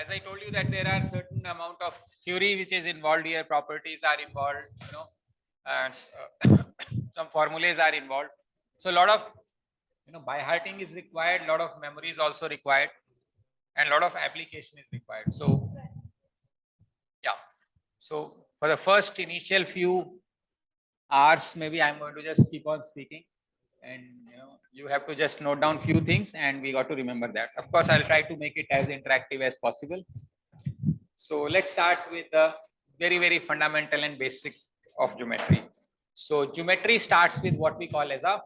as I told you that there are certain amount of theory which is involved here, properties are involved, and some formulas are involved. So a lot of by hearting is required, a lot of memory is also required, and a lot of application is required. So yeah, so for the first initial few hours, maybe I'm going to just keep on speaking, and you have to just note down few things, and we got to remember that. Of course, I'll try to make it as interactive as possible. So let's start with the very fundamental and basic of geometry. So geometry starts with what we call as a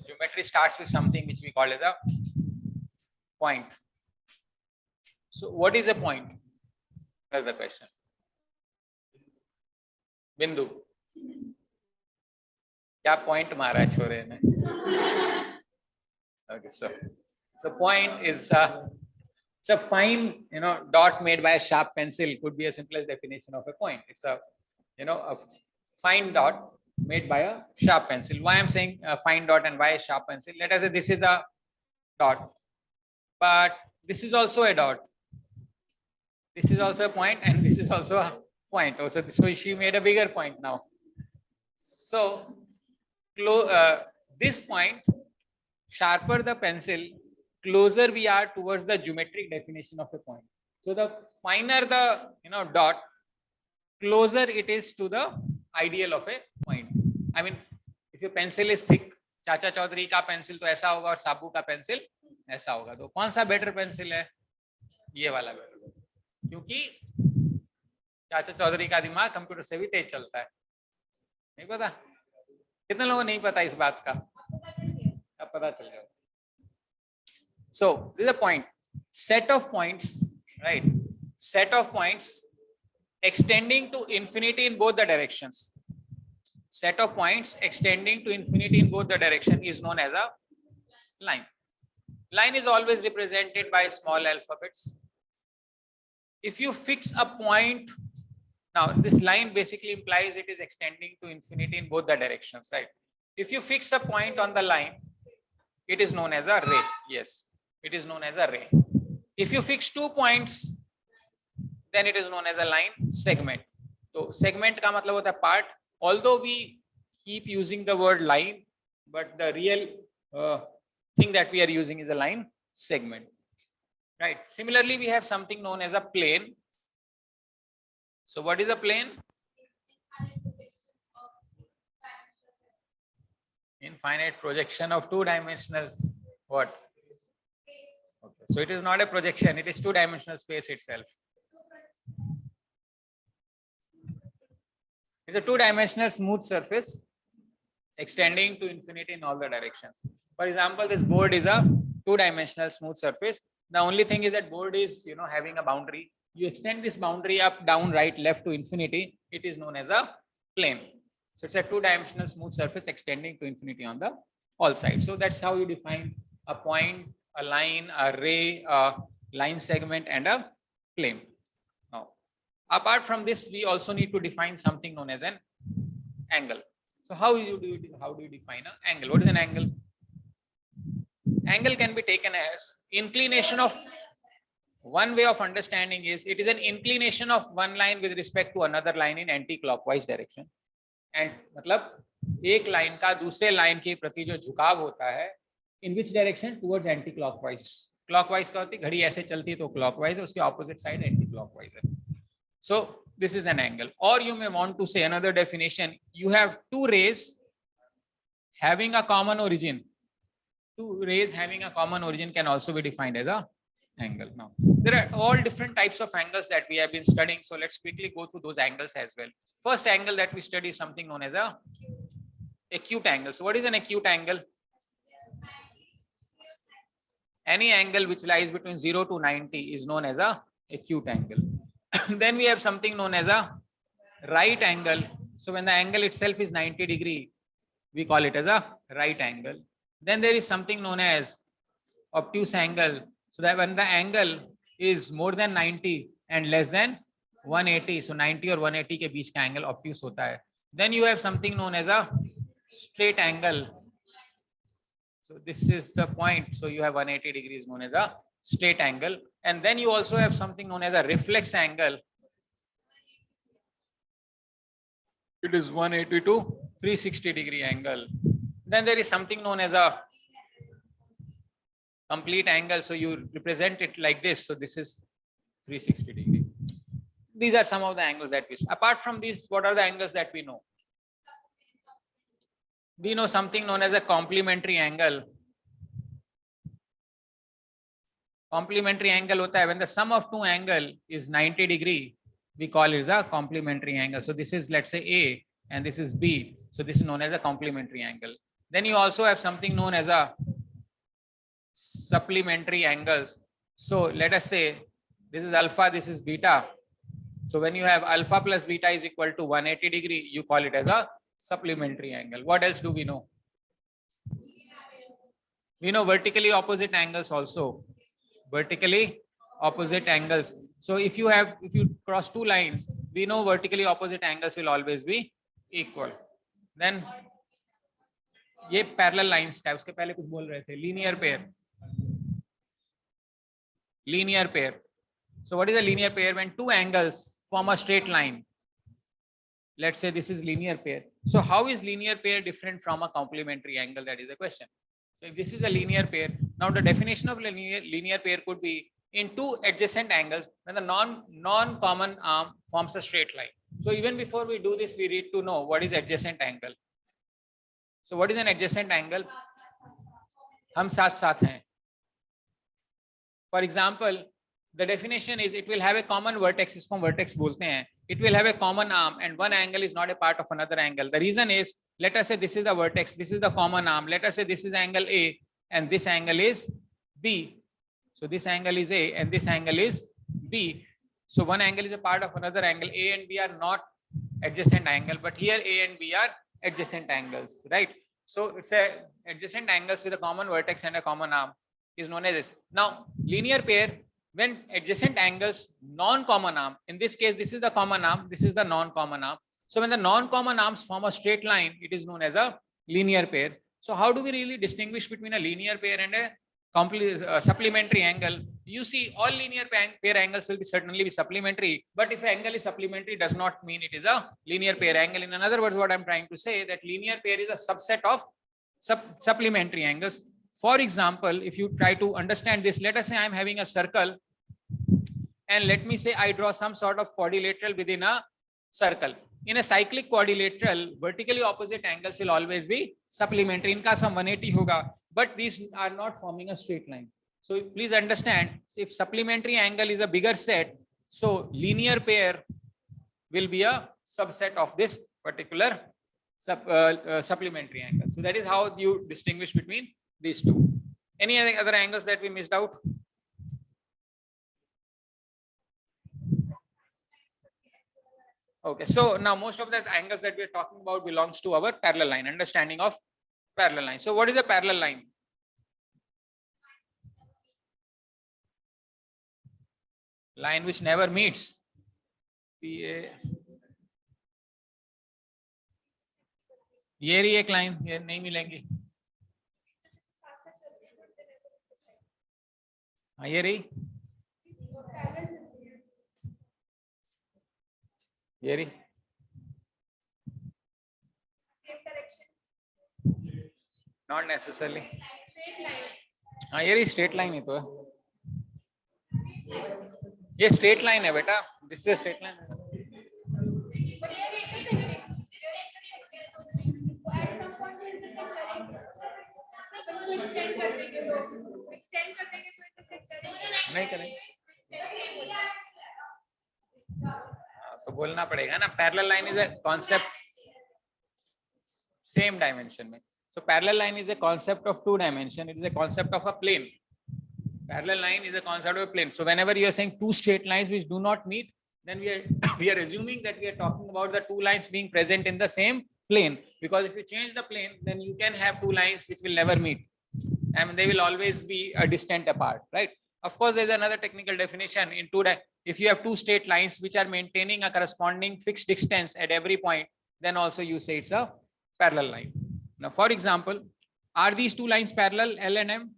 geometry starts with something which we call as a point. So what is a point? That's the question. Bindu. क्या point मारा छोरे ने? Okay, so point is a fine dot made by a sharp pencil. Could be a simplest definition of a point. It's a a fine dot made by a sharp pencil. Why I'm saying a fine dot and why a sharp pencil? Let us say this is a dot, but this is also a dot. This is also a point, and this is also a point. Also, so she made a bigger point now. So this point, sharper the pencil, closer we are towards the geometric definition of a point. So the finer the dot, closer it is to the ideal of a point. I mean, if your pencil is thick, चाचा चौधरी का pencil तो ऐसा होगा और साबू का pencil ऐसा होगा, तो कौन सा बेटर पेंसिल है? ये वाला बेटर, क्योंकि चाचा चौधरी का दिमाग कंप्यूटर से भी तेज चलता है. नहीं पता? कितने लोगों को नहीं पता इस बात का? अब पता चल गया. So this is a point, set of points, right? Set of points extending to infinity in both the directions. Set of points extending to infinity in both the direction is known as a line. Line is always represented by small alphabets. If you fix a point, now this line basically implies it is extending to infinity in both the directions, right? If you fix a point on the line, it is known as a ray. Yes, it is known as a ray. If you fix 2 points, then it is known as a line segment. So segment का मतलब होता है part. Although we keep using the word line, but the real thing that we are using is a line segment, right? Similarly, we have something known as a plane. So what is a plane? Infinite projection of two-dimensional what? Okay. So it is not a projection, it is two-dimensional space itself. It's a two-dimensional smooth surface extending to infinity in all the directions. For example, this board is a two-dimensional smooth surface. The only thing is that board is having a boundary. You extend this boundary up, down, right, left to infinity. It is known as a plane. So it's a two-dimensional smooth surface extending to infinity on the all sides. So that's how you define a point, a line, a ray, a line segment, and a plane. Now, apart from this, we also need to define something known as an angle. So how do you define an angle? What is an angle? Angle can be taken as inclination of, one way of understanding is it is an inclination of one line with respect to another line in anti-clockwise direction. And मतलब एक line का दूसरे line के प्रति जो झुकाव होता है, in which direction? Towards anti-clockwise. Clockwise का होती घड़ी ऐसे चलती है तो clockwise है, उसके opposite side anti-clockwise है. So this is an angle. Or you may want to say another definition. You have two rays having a common origin. Two rays having a common origin can also be defined as a angle. Now there are all different types of angles that we have been studying. So let's quickly go through those angles as well. First angle that we study is something known as a acute angle. So what is an acute angle? Any angle which lies between 0 to 90 is known as a acute angle. Then we have something known as a right angle. So when the angle itself is 90 degree, we call it as a right angle. Then there is something known as obtuse angle. So that when the angle is more than 90 and less than 180, so 90 or 180 के बीच का angle obtuse होता है. Then you have something known as a straight angle. So this is the point. So you have 180 degrees known as a straight angle. And then you also have something known as a reflex angle. It is 180 to 360 degree angle. Then there is something known as a complete angle. So you represent it like this. So this is 360 degree. These are some of the angles that we see. Apart from these, what are the angles that we know? We know something known as a complementary angle. Complementary angle hota hai when the sum of two angle is 90 degree, we call it as a complementary angle. So this is, let's say, A and this is B. So this is known as a complementary angle. Then you also have something known as a supplementary angles. So let us say this is alpha, this is beta. So when you have alpha plus beta is equal to 180 degree, you call it as a supplementary angle. What else do we know? We know vertically opposite angles also. Vertically opposite angles. So if you cross two lines, we know vertically opposite angles will always be equal. Then ये parallel lines था, उसके पहले कुछ बोल रहे थे, linear pair. Linear pair. So what is a linear pair? When two angles form a straight line. Let's say this is linear pair. So how is linear pair different from a complementary angle? That is the question. So if this is a linear pair, now the definition of linear pair could be in two adjacent angles when the non-common arm forms a straight line. So even before we do this, we need to know what is adjacent angle. So what is an adjacent angle? हम साथ साथ हैं. For example, the definition is it will have a common vertex. इसको vertex बोलते हैं. It will have a common arm and one angle is not a part of another angle. The reason is, let us say this is the vertex, this is the common arm. Let us say this is angle A and this angle is B. So this angle is A and this angle is B. So one angle is a part of another angle. A and B are not adjacent angle, but here A and B are adjacent angles, right? So it's a adjacent angles with a common vertex and a common arm is known as this. Now linear pair, when adjacent angles non-common arm, in this case this is the common arm, this is the non-common arm. So when the non-common arms form a straight line, it is known as a linear pair. So how do we really distinguish between a linear pair and a supplementary angle? You see, all linear pair angles will certainly be supplementary, but if angle is supplementary does not mean it is a linear pair angle. In other words, what I'm trying to say that linear pair is a subset of supplementary angles. For example, if you try to understand this, let us say I'm having a circle and let me say I draw some sort of quadrilateral within a circle. In a cyclic quadrilateral, vertically opposite angles will always be supplementary. Inka sum 180 hoga, but these are not forming a straight line. So please understand, if supplementary angle is a bigger set, so linear pair will be a subset of this particular supplementary angle. So that is how you distinguish between these two. Any other angles that we missed out? Okay, so now most of the angles that we are talking about belongs to our parallel line, understanding of parallel line. So what is a parallel line? Line which never meets. ये रही एक line, ये नहीं मिलेंगी. हाँ ये रही, ये रही. Not necessarily. हाँ ये रही straight line ही तो है. ये straight line है बेटा. This is a straight line. नहीं करेंगे तो बोलना पड़ेगा ना. Parallel line is a concept same dimension में. So parallel line is a concept of two dimension. It is a concept of a plane. Parallel line is a concept of a plane. So whenever you are saying two straight lines which do not meet, then we are assuming that we are talking about the two lines being present in the same plane. Because if you change the plane, then you can have two lines which will never meet. I mean, they will always be a distant apart, right? Of course, there's another technical definition in if you have two straight lines which are maintaining a corresponding fixed distance at every point, then also you say it's a parallel line. Now, for example, are these two lines parallel, L and M?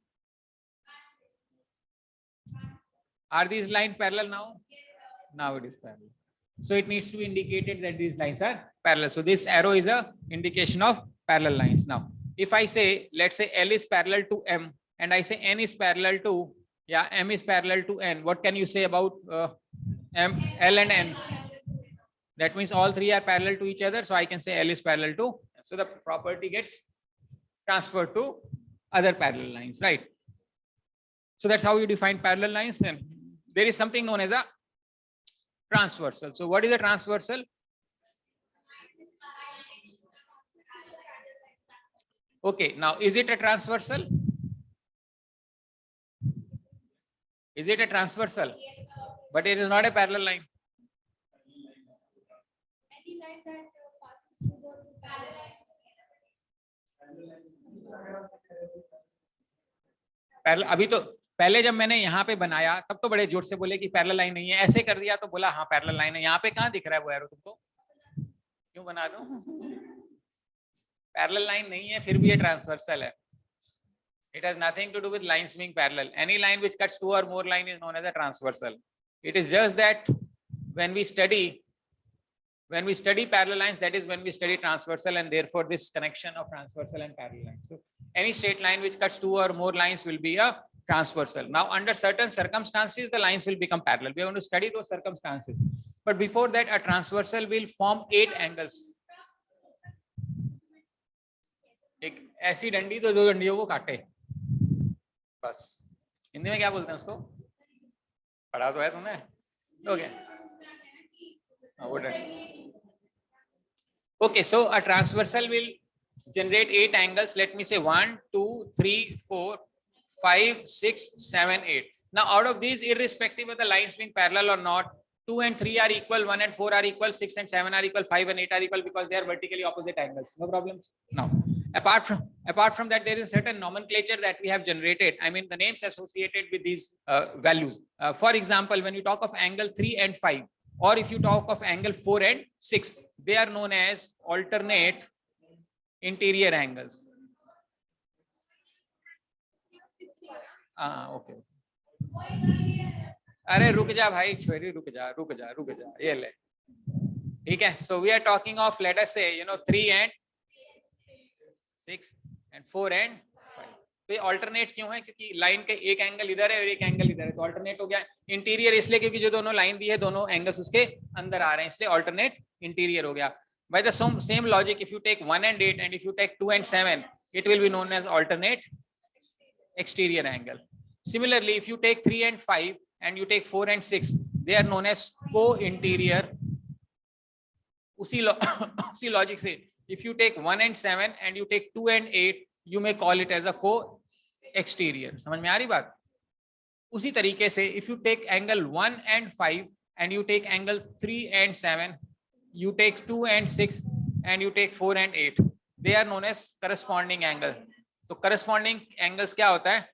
Are these lines parallel now? Now it is parallel. So it needs to be indicated that these lines are parallel. So this arrow is a indication of parallel lines. Now, if I say, let's say L is parallel to M, and I say N is parallel to, yeah, M is parallel to N. What can you say about M, L and N? That means all three are parallel to each other. So I can say L is parallel to. So the property gets transferred to other parallel lines, right? So that's how you define parallel lines. Then there is something known as a transversal. So what is a transversal? Okay, now is it a transversal? Is it a transversal? But it is not a parallel line. Any line that passes through the parallel line. Parallel अभी तो पहले जब मैंने यहाँ पे बनाया तब तो बड़े जोर से बोले कि पैरेलल लाइन नहीं है, ऐसे कर दिया तो बोला हाँ पैरेलल लाइन है। यहाँ पे कहाँ दिख रहा है वो एरो तुमको? क्यों बना दूं? पैरेलल लाइन नहीं है, फिर भी ये ट्रांसवर्सल है. It has nothing to do with lines being parallel. Any line which cuts two or more line is known as a transversal. It is just that when we study parallel lines, that is when we study transversal, and therefore this connection of transversal and parallel lines. So any straight line which cuts two or more lines will be a transversal. Now under certain circumstances the lines will become parallel. We are going to study those circumstances, but before that a transversal will form 8 angles. एक ऐसी डंडी तो दो डंडियों को काटे, बस. हिंदी में क्या बोलते हैं उसको? पढ़ा तो है तुमने? Okay. Okay, so a transversal will generate 8 angles. Let me say 1, 2, 3, 4, 5, 6, 7, 8. Now out of these, irrespective of the lines being parallel or not, 2 and 3 are equal, 1 and 4 are equal, 6 and 7 are equal, 5 and 8 are equal because they are vertically opposite angles. No problems. Now, apart from that, there is a certain nomenclature that we have generated. I mean the names associated with these values. For example, when you talk of angle 3 and 5, or if you talk of angle 4 and 6, they are known as alternate interior angles. Okay. अरे रुक जा भाई छोरी, रुक जा ये ले, ठीक है. So we are talking of, let us say, 3 and 6 and 4 and 5. तो ये alternate क्यों है? क्योंकि लाइन के एक एंगल इधर है और एक एंगल इधर है, तो alternate हो गया. इंटीरियर इसलिए क्योंकि जो दोनों लाइन दी है दोनों एंगल्स उसके अंदर आ रहे हैं, इसलिए alternate इंटीरियर हो गया. By the same logic, if you take 1 and 8 and if you take 2 and 7, it will be known as alternate exterior angle. Similarly, if you take 3 and 5 and you take 4 and 6, they are known as co-interior. उसी logic से, if you take 1 and 7 and you take 2 and 8, you may call it as a co-exterior. समझ में आ रही बात? उसी तरीके से, if you take angle 1 and 5 and you take angle 3 and 7, you take 2 and 6 and you take 4 and 8, they are known as corresponding angle. तो corresponding angles क्या होता है?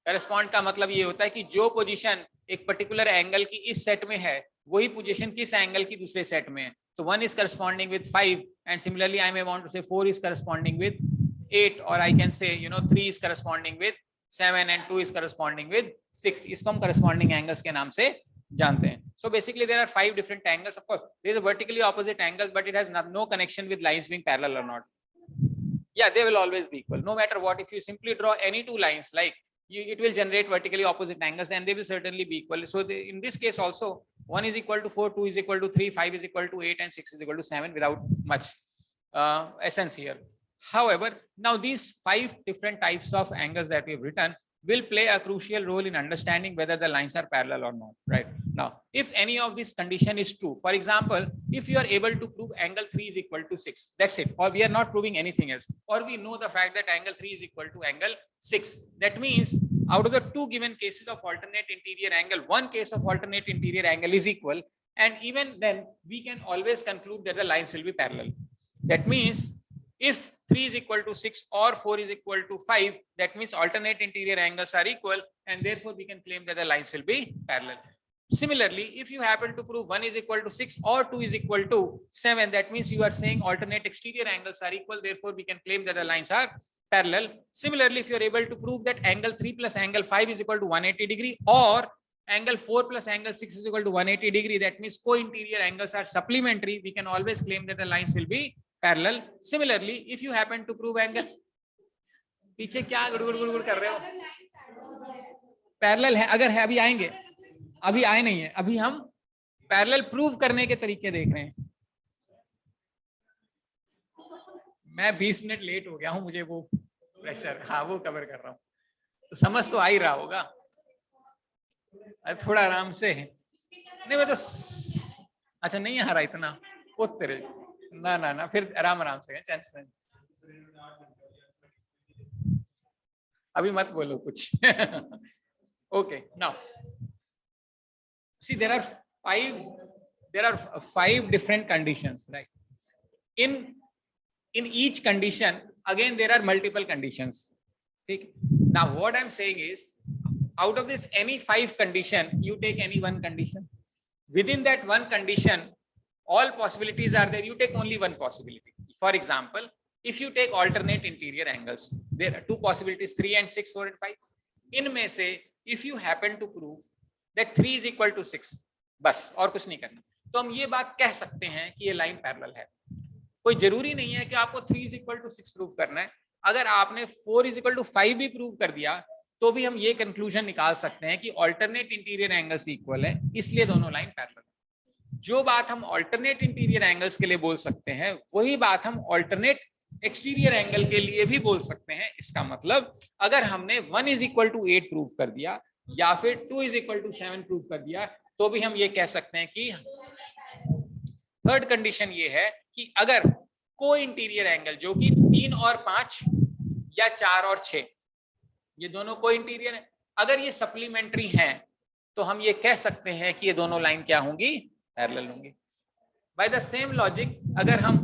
Correspond का मतलब ये होता है कि जो पोजीशन एक पर्टिकुलर एंगल की इस सेट में है वही पोजीशन किस एंगल की दूसरे सेट में है. तो 1 is corresponding with 5 and similarly I may want to say 4 is corresponding with 8, or I can say 3 is corresponding with 7 and 2 is corresponding with 6. इसको हम corresponding angles के नाम से जानते हैं. So basically there are 5 different angles. Of course there is a vertically opposite angle, but it has no connection with lines being parallel or not. Yeah, they will always be equal no matter what. If you simply draw any two lines, like it will generate vertically opposite angles and they will certainly be equal. So in this case also, 1 is equal to 4, 2 is equal to 3, 5 is equal to 8 and 6 is equal to 7 without much essence here. However, now these 5 different types of angles that we have written will play a crucial role in understanding whether the lines are parallel or not, right? Now, if any of this condition is true, for example, if you are able to prove angle 3 is equal to 6, that's it, or we are not proving anything else, or we know the fact that angle 3 is equal to angle 6, that means out of the 2 given cases of alternate interior angle, 1 case of alternate interior angle is equal, and even then we can always conclude that the lines will be parallel. That means if 3 is equal to 6 or 4 is equal to 5, that means alternate interior angles are equal, and therefore we can claim that the lines will be parallel. Similarly, if you happen to prove 1 is equal to 6 or 2 is equal to 7, that means you are saying alternate exterior angles are equal. Therefore, we can claim that the lines are parallel. Similarly, if you are able to prove that angle 3 plus angle 5 is equal to 180 degree or angle 4 plus angle 6 is equal to 180 degree, that means co-interior angles are supplementary. We can always claim that the lines will be parallel. Similarly, if you happen to prove angle, पीछे क्या गुड़ कर रहे हो? Parallel है, अगर है अभी आएंगे, अभी आए नहीं है, अभी हम पैरेलल प्रूव करने के तरीके देख रहे हैं. मैं 20 मिनट लेट हो गया हूं, मुझे वो प्रेशर, हाँ वो कवर कर रहा हूं, तो समझ तो आ ही रहा होगा. थोड़ा आराम से, नहीं मैं तो अच्छा नहीं आ रहा इतना, ओ तेरे ना ना ना, फिर आराम आराम से चांस नहीं, अभी मत बोलो कुछ. Okay, now see there are five different conditions, right? In each condition again there are multiple conditions. Okay? Now what I'm saying is, out of this any 5 condition, you take any one condition. Within that one condition, all possibilities are there. You take only one possibility. For example, if you take alternate interior angles, there are 2 possibilities, 3 and 6, 4 and 5. इनमें से if you happen to prove that 3 is equal to 6, बस और कुछ नहीं करना, तो हम ये बात कह सकते हैं कि ये लाइन पैरेलल है. कोई जरूरी नहीं है कि आपको 3 is equal to 6 प्रूव करना है. अगर आपने 4 is equal to 5 भी प्रूव कर दिया तो भी हम ये कंक्लूजन निकाल सकते हैं कि ऑल्टरनेट इंटीरियर एंगल्स इक्वल है, इसलिए दोनों लाइन पैरेलल है. जो बात हम ऑल्टरनेट इंटीरियर एंगल्स के लिए बोल सकते हैं, वही बात हम ऑल्टरनेट एक्सटीरियर एंगल के लिए भी बोल सकते हैं. इसका मतलब अगर हमने 1 is equal to 8 प्रूव कर दिया या फिर 2 is equal to 7 प्रूव कर दिया, तो भी हम ये कह सकते हैं कि थर्ड कंडीशन ये है कि अगर को इंटीरियर एंगल जो कि 3 और 5 या 4 और 6 ये दोनों को इंटीरियर है, अगर ये सप्लीमेंट्री हैं, तो हम ये कह सकते हैं कि ये दोनों लाइन क्या होंगी, पैरेलल होंगी. बाय द सेम लॉजिक अगर हम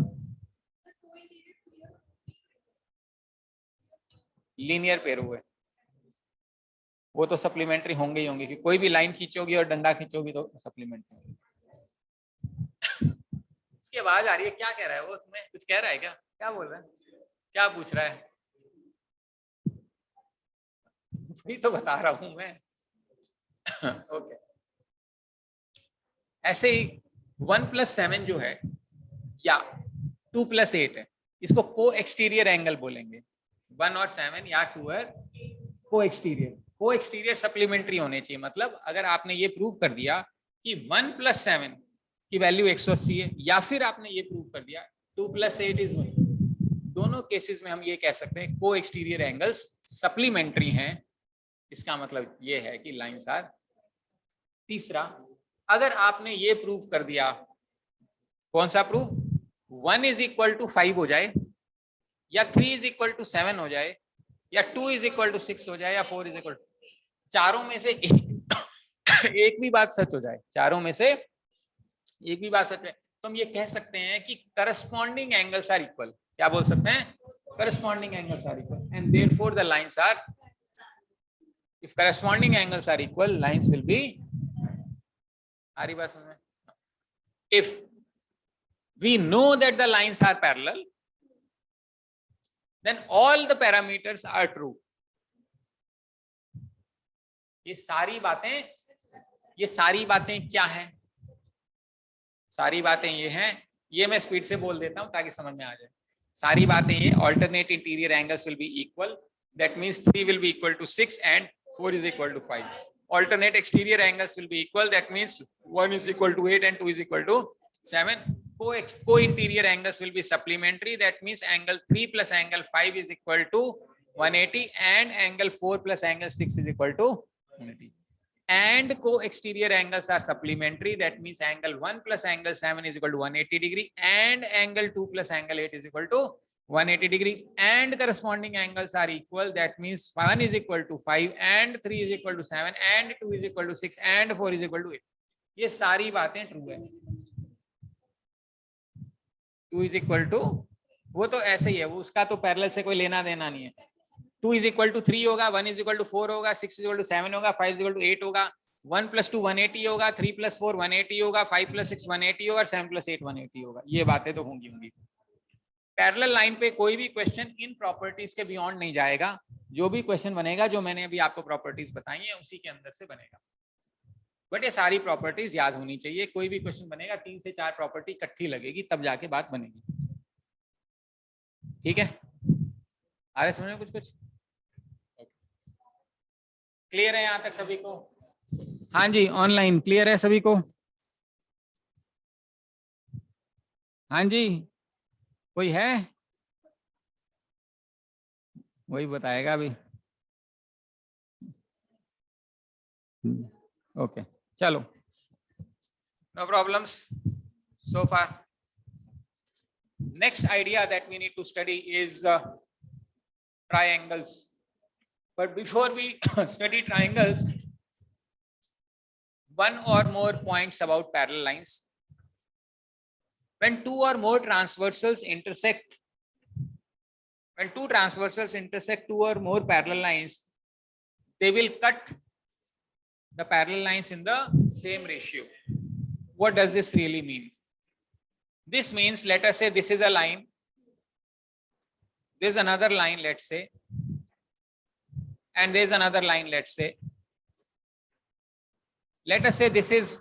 लीनियर पेयर हुए, वो तो सप्लीमेंट्री होंगे ही होंगे, कि कोई भी लाइन खींचोगी और डंडा खींचोगी तो सप्लीमेंट्री होगी. उसकी आवाज आ रही है, क्या कह रहा है वो, तुम्हें कुछ कह रहा है क्या, क्या बोल रहा है, क्या पूछ रहा है? वही तो बता रहा हूं मैं. ओके, ऐसे ही 1 + 7 जो है या 2 + 8 है, इसको को एक्सटीरियर एंगल बोलेंगे. 1 और 7 या 2 है को एक्सटीरियर सप्लीमेंट्री होने चाहिए. मतलब अगर आपने ये प्रूव कर दिया कि 1 + 7 की वैल्यू 180 है, या फिर आपने ये प्रूव कर दिया 2 + 8 इज 1, दोनों केसेस में हम ये कह सकते हैं को एक्सटीरियर एंगल्स सप्लीमेंट्री हैं. इसका मतलब ये है कि लाइंस आर. तीसरा, अगर आपने ये प्रूव कर दिया, कौन सा प्रूफ, 1 is equal to 5 हो जाए या 3 is equal to 7 हो जाए या 2 is equal to 6 हो जाए या 4 is equal to, चारों में से एक भी बात सच हो जाए, चारों में से एक भी बात सच है, तो हम ये कह सकते हैं कि करस्पॉन्डिंग एंगल्स आर इक्वल. क्या बोल सकते हैं, corresponding angles are equal and therefore the lines are, if corresponding angles are equal, lines will be, आ रही बात समझ में? If we know that the lines are parallel, then all the parameters are true. ये सारी बातें क्या हैं? सारी बातें ये हैं, ये मैं स्पीड से बोल देता हूं ताकि समझ में आ जाए. सारी बातें ये, alternate interior angles will be equal, that means 3 will be equal to 6 and 4 is equal to 5. Alternate exterior angles will be equal, that means 1 is equal to 8 and 2 is equal to 7. Co-interior angles will be supplementary, that means angle 3 plus angle 5 is equal to 180 and angle 4 plus angle 6 is equal to 180. And co-exterior angles are supplementary, that means angle 1 plus angle 7 is equal to 180 degree and angle 2 plus angle 8 is equal to 180 degree, and corresponding angles are equal, that means 1 is equal to 5 and 3 is equal to 7 and 2 is equal to 6 and 4 is equal to 8. ये सारी बातें true है. 2 is equal to, वो तो ऐसे ही है, वो उसका तो पैरेलल से कोई लेना देना नहीं है. 2 is equal to 3 होगा, 1 is equal to 4 होगा, 6 is equal to 7 होगा, 5 is equal to 8 होगा, 1 + 2 180 होगा, 3 + 4 180 होगा, 5 + 6 180 होगा और 7 + 8 180 होगा। ये बातें तो होंगी। पैरेलल लाइन पे कोई भी क्वेश्चन इन प्रॉपर्टीज के बियॉन्ड नहीं जाएगा। जो भी क्वेश्चन बनेगा, जो मैंने अभी आपको प्रॉपर्टीज बताई है, उसी के अंदर से बनेगा। बट ये सारी प्रॉपर्टीज याद होनी चाहिए। कोई भी क्वेश्चन बनेगा 3 से 4 प्रॉपर्टी इकट्ठी लगेगी, तब जाके बात बनेगी। ठीक है, आ रहे समझ में कुछ? क्लियर है यहाँ तक सभी को? हाँ जी, ऑनलाइन क्लियर है सभी को? हाँ जी, कोई है? वही बताएगा अभी। ओके, चलो, no problems so far. Next idea that we need to study is triangles. But before we study triangles, one or more points about parallel lines. When two or more transversals intersect, when two transversals intersect two or more parallel lines, they will cut the parallel lines in the same ratio. What does this really mean? This means, let us say this is a line, there's another line, let's say, and there's another line, let's say. Let us say this is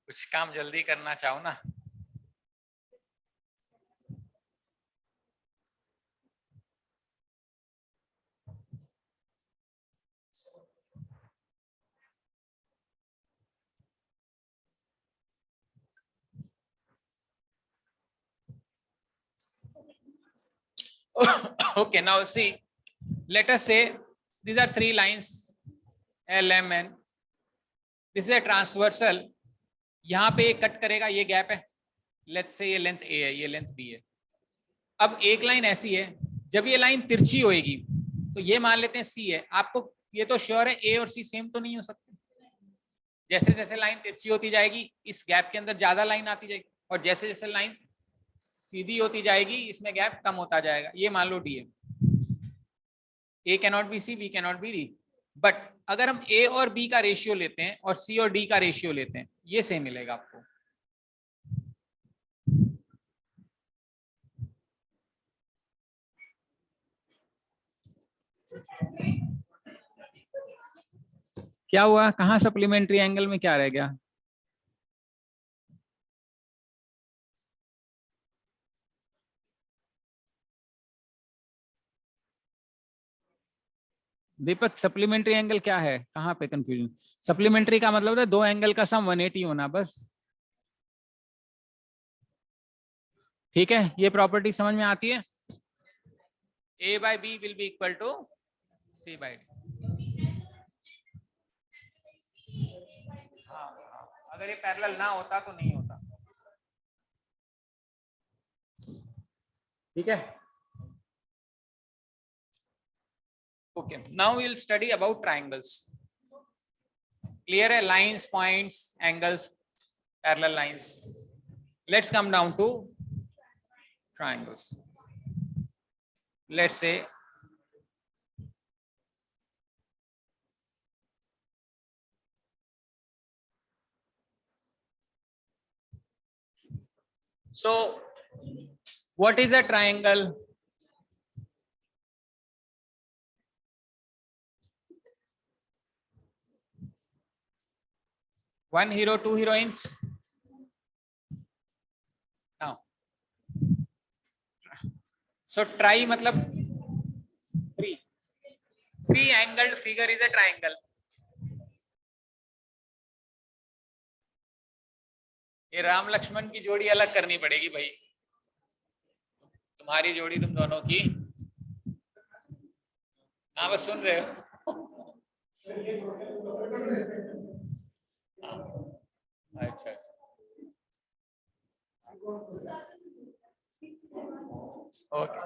कुछ काम जल्दी करना चाहो ना। Okay, now see, let us say these are three lines L, M, N. This is a transversal. यहाँ पे एक cut करेगा, ये गैप है, लेट्स से ये लेंथ A है, ये लेंथ B है। अब एक लाइन ऐसी है, जब ये लाइन तिरछी होएगी तो ये मान लेते हैं C है। आपको ये तो श्योर है A और C सेम तो नहीं हो सकते। जैसे जैसे लाइन तिरछी होती जाएगी, इस गैप के अंदर ज्यादा लाइन आती जाएगी, और जैसे जैसे लाइन सीधी होती जाएगी, इसमें गैप कम होता जाएगा। ये मान लो D है, A cannot be C, B cannot be D। But अगर हम A और B का रेशियो लेते हैं और C और D का रेशियो लेते हैं, ये सेम मिलेगा आपको। क्या हुआ? कहाँ सप्लीमेंट्री एंगल में क्या रह गया? दीपक, सप्लीमेंट्री एंगल क्या है? कहाँ पे कंफ्यूजन? सप्लीमेंट्री का मतलब है दो एंगल का सम 180 होना, बस। ठीक है, ये प्रॉपर्टी समझ में आती है? A/B will be equal to C/D। हाँ, अगर ये पैरेलल ना होता तो नहीं होता। ठीक है, okay. Now we will study about triangles. Clear है? Lines, points, angles, parallel lines. Let's come down to triangles. Let's say so what is a triangle? One hero, two heroines. Now so tri मतलब three angled figure is a triangle. ये राम लक्ष्मण की जोड़ी अलग करनी पड़ेगी भाई, तुम्हारी जोड़ी तुम दोनों की। हाँ, बस सुन रहे हो? अच्छा अच्छा, ओके,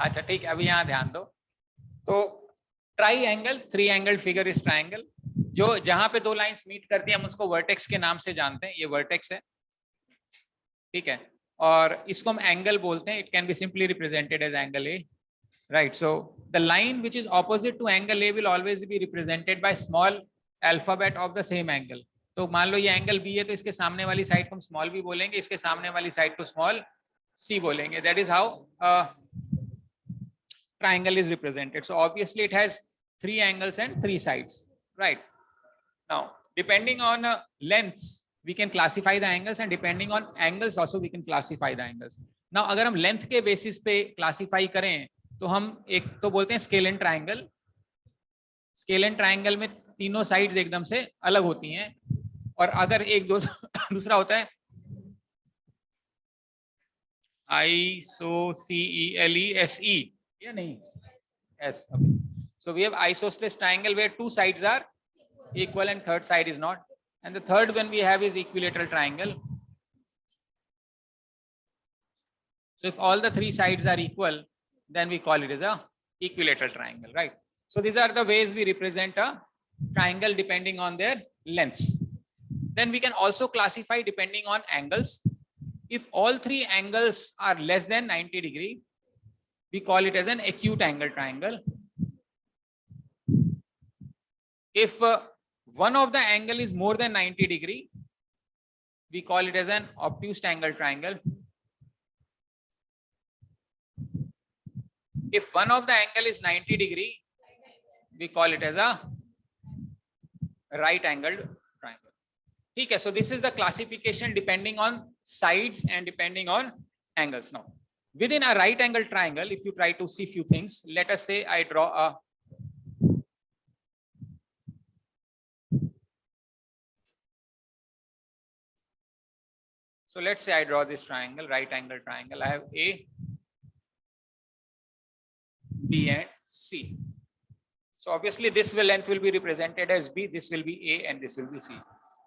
अच्छा ठीक है। अभी यहाँ ध्यान दो। तो try angle, 3 angle figure is triangle. जो जहां पे 2 लाइंस मीट करती है हम उसको वर्टेक्स के नाम से जानते हैं, ये वर्टेक्स है, ठीक है, और इसको हम एंगल बोलते हैं। It can be simply represented as angle A, right? So the line which is opposite to angle A will always be represented by small alphabet of the same angle. तो मान लो ये एंगल B है तो इसके सामने वाली side को हम स्मॉल b बोलेंगे, इसके सामने वाली साइड को स्मॉल c बोलेंगे। That is how triangle is represented. So obviously it has 3 angles and 3 sides, right? Now depending on lengths we can classify the angles, and depending on angles also we can classify the angles. Now अगर हम length के basis पे classify करें तो हम एक तो बोलते हैं scale and triangle. Scale and triangle में तीनों साइड्स एकदम से अलग होती हैं, और अगर एक दो दूसरा होता है ISOCELESE या नहीं S, okay. So we have isosceles triangle where 2 sides are equal and third side is not, and the third one we have is equilateral triangle. So if all the 3 sides are equal, then we call it as a equilateral triangle, right? So these are the ways we represent a triangle depending on their lengths. Then we can also classify depending on angles. If all 3 angles are less than 90 degree, we call it as an acute angle triangle. If one of the angle is more than 90 degree, we call it as an obtuse angle triangle. If one of the angle is 90 degree, we call it as a right angled triangle. Okay, so this is the classification depending on sides and depending on angles. Now, within a right angled triangle, if you try to see few things, let us say I draw a so let's say I draw this triangle, right angle triangle. I have A, B and C. So obviously this length will be represented as B, this will be A and this will be C.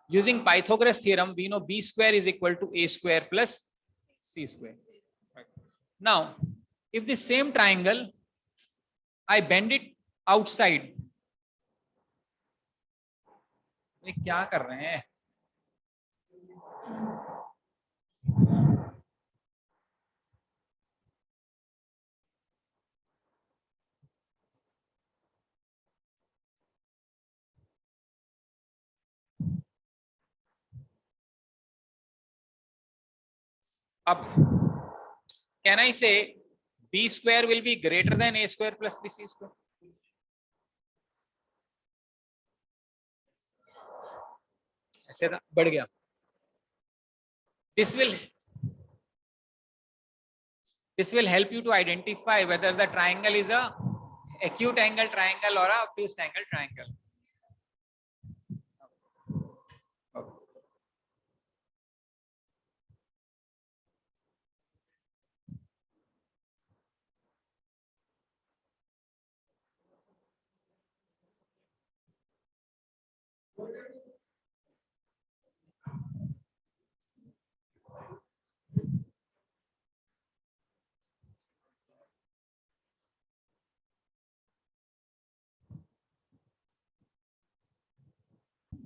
Using Pythagoras theorem, we know B square is equal to A square plus C square. Right. Now, if the same triangle, I bend it outside. ये क्या कर रहे हैं? अब can I say B square will be greater than A square plus BC square? ऐसे था, बढ़ गया. This will help you to identify whether the triangle is a acute angle triangle or a obtuse angle triangle.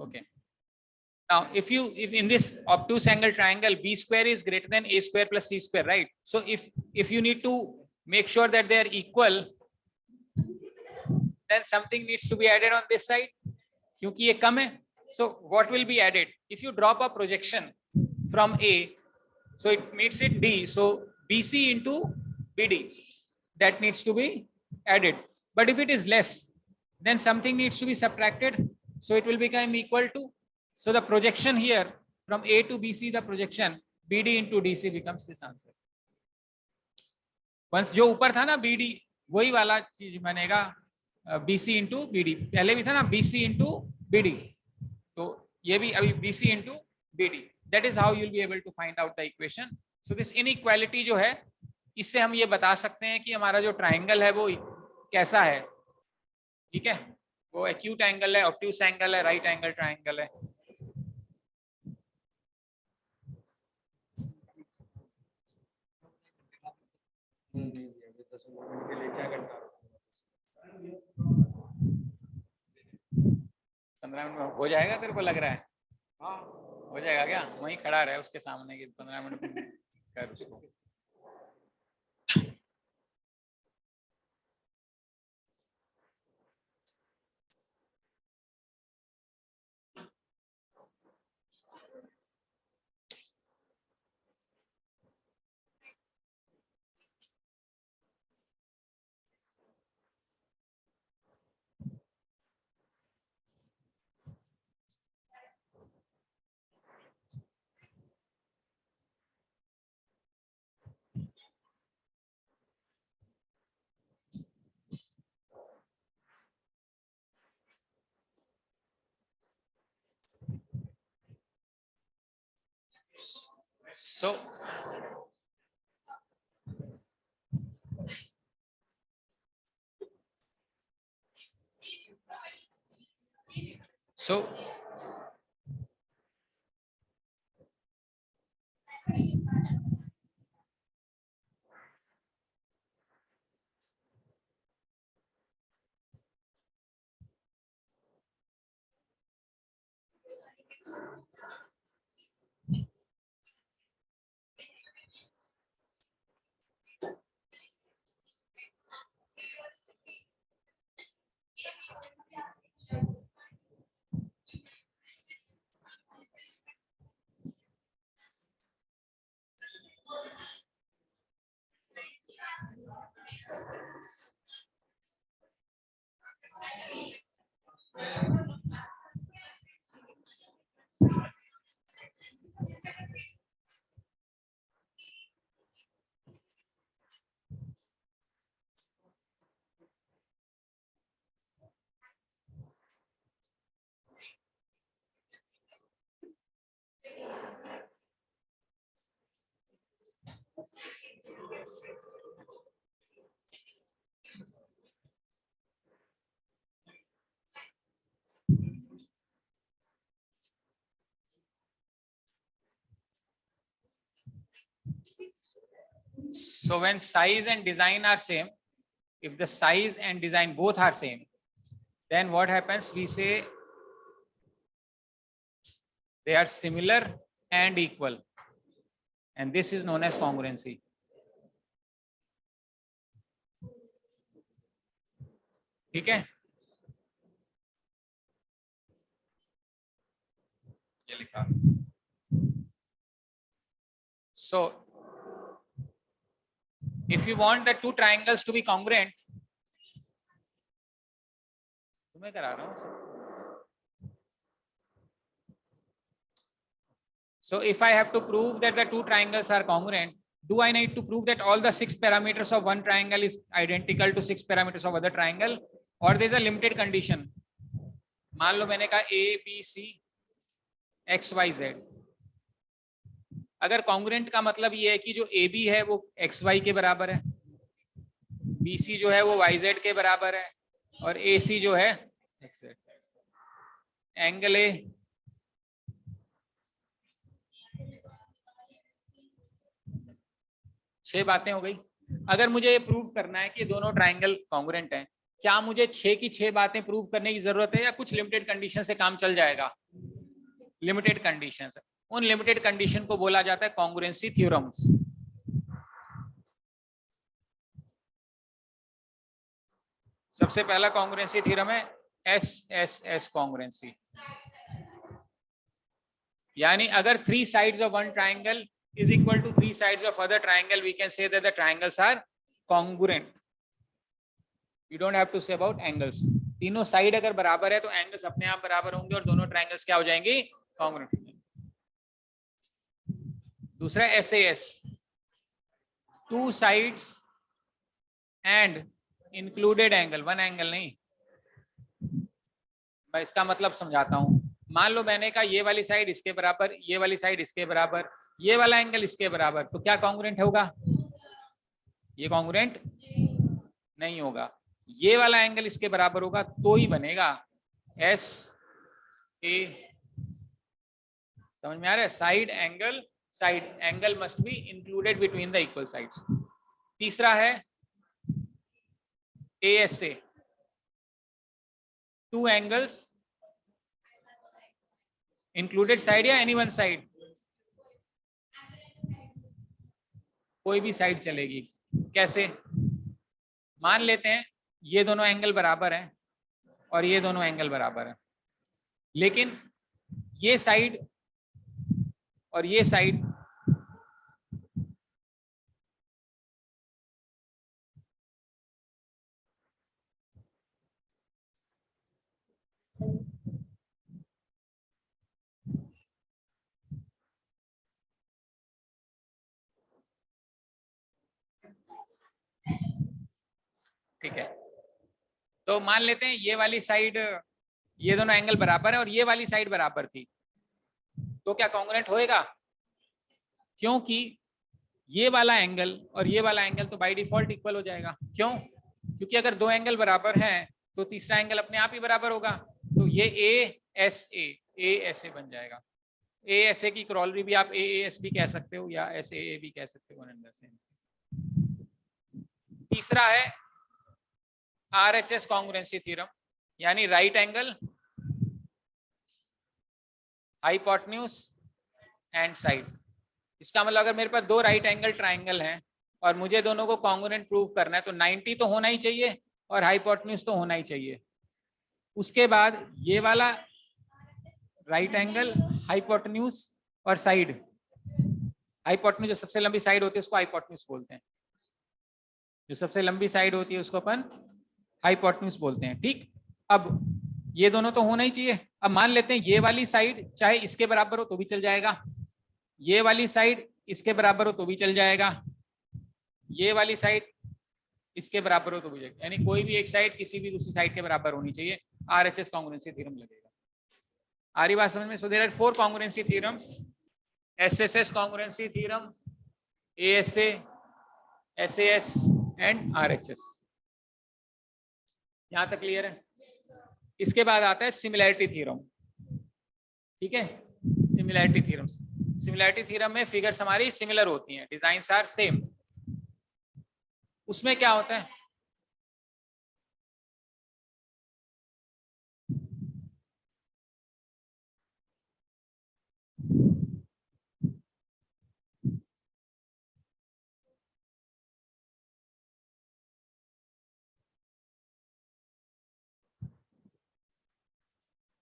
Okay. Now, if in this obtuse angle triangle, B square is greater than A square plus C square, right? So if you need to make sure that they are equal, then something needs to be added on this side. क्योंकि ये कम है. So what will be added? If you drop a projection from A, so it meets it D. So BC into BD, that needs to be added. But if it is less, then something needs to be subtracted. So it will become equal to. So the projection here from A to BC, the projection BD into DC becomes this answer. Once जो ऊपर था ना BD, वही वाला चीज बनेगा BC into BD. पहले भी था ना BC into BD. तो ये भी अभी BC into BD. That is how you'll be able to find out the equation. So this inequality जो है, इससे हम ये बता सकते हैं कि हमारा जो ट्राइंगल है वो कैसा है. ठीक है, वो एक्यूट एंगल है, ऑब्ट्यूस एंगल है, राइट एंगल ट्राइंगल है. 15 मिनट में हो जाएगा तेरे को लग रहा है? हाँ हो जाएगा क्या? वहीं खड़ा रहे उसके सामने कि 15 मिनट में कर उसको। So so So when size and design are same, if the size and design both are same, then what happens? We say they are similar and equal, and this is known as congruency. ठीक है, ये लिखा. So if you want the two triangles to be congruent, तुम्हें करा रहा हूँ. So if I have to prove that the two triangles are congruent, do I need to prove that all the 6 parameters of one triangle is identical to 6 parameters of other triangle, or there is a limited condition? मान लो मैंने कहा A, B, C, X, Y, Z. अगर congruent का मतलब ये है कि जो AB है वो XY के बराबर है, BC जो है वो YZ के बराबर है, और AC जो है XZ. एंगल A छह बातें हो गई. अगर मुझे ये प्रूव करना है कि दोनों ट्राइंगल कॉन्ग्रुएंट हैं, क्या मुझे 6 की 6 बातें प्रूव करने की जरूरत है या कुछ लिमिटेड कंडीशन से काम चल जाएगा? Limited conditions. उन लिमिटेड कंडीशन को बोला जाता है कॉन्ग्रुएंसी थ्योरम्स. सबसे पहला कॉन्ग्रुएंसी थ्योरम है SSS कॉन्ग्रुएंसी. यानी अगर 3 sides of one triangle is equal to 3 sides of other triangle, we can say that the triangles are congruent. You don't have to say about angles. तीनों side अगर बराबर है तो angles अपने आप बराबर होंगे और दोनों ट्रायंगल्स क्या हो जाएंगे? कॉन्ग्रुएंट. दूसरा SAS, 2 sides and included angle, one angle नहीं. मैं इसका मतलब समझाता हूं. मान लो मैंने कहा ये वाली साइड इसके बराबर, ये वाली साइड इसके बराबर, ये वाला एंगल इसके बराबर, तो क्या कॉन्ग्रुएंट होगा? ये कॉन्ग्रुएंट नहीं होगा. ये वाला एंगल इसके बराबर होगा तो ही बनेगा SA. समझ में आ रहा है? Side angle must be included between the equal sides. तीसरा है ASA, 2 angles इंक्लूडेड साइड या एनी वन साइड? कोई भी साइड चलेगी। कैसे? मान लेते हैं ये दोनों एंगल बराबर हैं और ये दोनों एंगल बराबर हैं, लेकिन ये साइड और ये साइड ठीक है। तो मान लेते हैं ये वाली साइड, ये दोनों एंगल बराबर है और ये वाली साइड बराबर थी, तो क्या कॉन्ग्रुएंट होएगा? क्योंकि ये वाला एंगल और ये वाला एंगल तो बाय डिफॉल्ट इक्वल हो जाएगा। क्यों? क्योंकि अगर दो एंगल बराबर हैं तो तीसरा एंगल अपने आप ही बराबर होगा। तो ये ए एस ए बन जाएगा। ए एस ए की क्रॉलरी भी आप ए एस भी कह सकते हो या एस ए भी कह सकते हो। तीसरा है RHS कॉन्ग्रुएंसी थ्योरम, यानी right angle, hypotenuse and side. इसका मतलब अगर मेरे पास दो राइट एंगल ट्राइंगल हैं और मुझे दोनों को कॉन्ग्रुएंट प्रूव करना है तो 90 तो होना ही चाहिए और हाइपोटेन्यूज तो होना ही चाहिए। उसके बाद ये वाला राइट एंगल, हाइपोटेन्यूज और साइड। हाइपोटेन्यूज जो सबसे लंबी साइड होती है उसको हाइपोटेन्यूज बोलते हैं, जो सबसे लंबी साइड होती है उसको अपन हाइपोटेन्यूज बोलते हैं। ठीक, अब ये दोनों तो होना ही चाहिए। अब मान लेते हैं ये वाली साइड चाहे इसके बराबर हो तो भी चल जाएगा, ये वाली साइड इसके बराबर हो तो भी चल जाएगा, ये वाली साइड इसके बराबर हो तो भी जाएगा, यानी कोई भी एक साइड किसी भी दूसरी साइड के बराबर होनी चाहिए। RHS कॉन्ग्रुएंसी थ्योरम लगेगा। आ रही बात समझ में? So there are 4 congruency theorems, SSS congruency theorem, ASA, SAS and RHS। यहां तक क्लियर है? इसके बाद आता है सिमिलैरिटी थ्योरम। ठीक है, सिमिलैरिटी थ्योरम। सिमिलैरिटी थ्योरम में फिगर्स हमारी सिमिलर होती हैं, डिजाइन्स आर सेम। उसमें क्या होता है?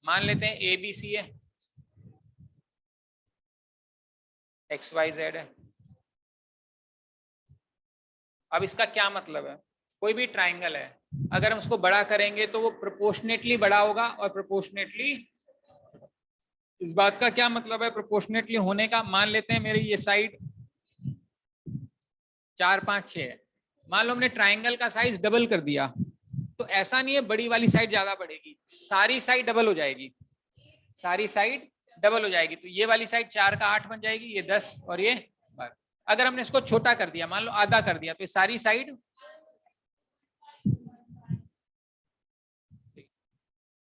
मान लेते हैं ABC है, XYZ है। अब इसका क्या मतलब है? कोई भी ट्राइंगल है, अगर हम उसको बड़ा करेंगे तो वो प्रोपोर्शनेटली बड़ा होगा और प्रोपोर्शनेटली, इस बात का क्या मतलब है प्रोपोर्शनेटली होने का? मान लेते हैं मेरी ये साइड 4, 5, 6 है, मान लो हमने ट्राइंगल का साइज डबल कर दिया, तो ऐसा नहीं है बड़ी वाली साइड ज्यादा बढ़ेगी, सारी साइड डबल हो जाएगी, सारी साइड डबल हो जाएगी। तो ये वाली साइड 4 का 8 बन जाएगी, ये 10 और ये 12। अगर हमने इसको छोटा कर दिया, मान लो आधा कर दिया, तो ये सारी साइड,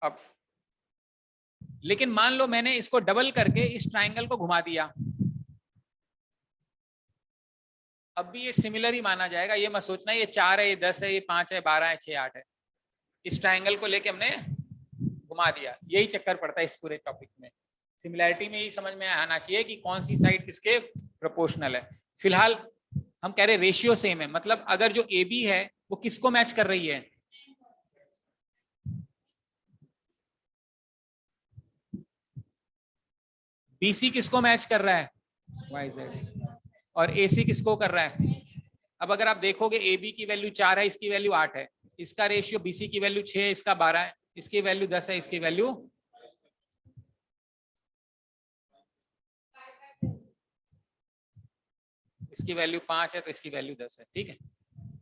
अब लेकिन मान लो मैंने इसको डबल करके इस ट्राइंगल को घुमा दिया, अब भी ये सिमिलर ही माना जाएगा। ये मत सोचना ये 4 है, ये 10 है, ये 5 है, 12 है, 6, 8 है। इस ट्राइंगल को लेके हमने घुमा दिया, यही चक्कर पड़ता है इस पूरे टॉपिक में। सिमिलैरिटी में ही समझ में आना चाहिए कि कौन सी साइड किसके प्रोपोर्शनल है। फिलहाल हम कह रहे रेशियो सेम है, मतलब अगर जो AB है वो किसको मैच कर रही है? BC किसको मैच कर रहा है? YZ। और AC किसको कर रहा है? अब अगर आप देखोगे AB की वैल्यू 4 है, इसकी वैल्यू 8 है, इसका रेशियो BC की वैल्यू 6 है, इसका 12 है, इसकी वैल्यू 10 है, इसकी वैल्यू, इसकी वैल्यू 5 है, तो इसकी वैल्यू 10 है। ठीक है,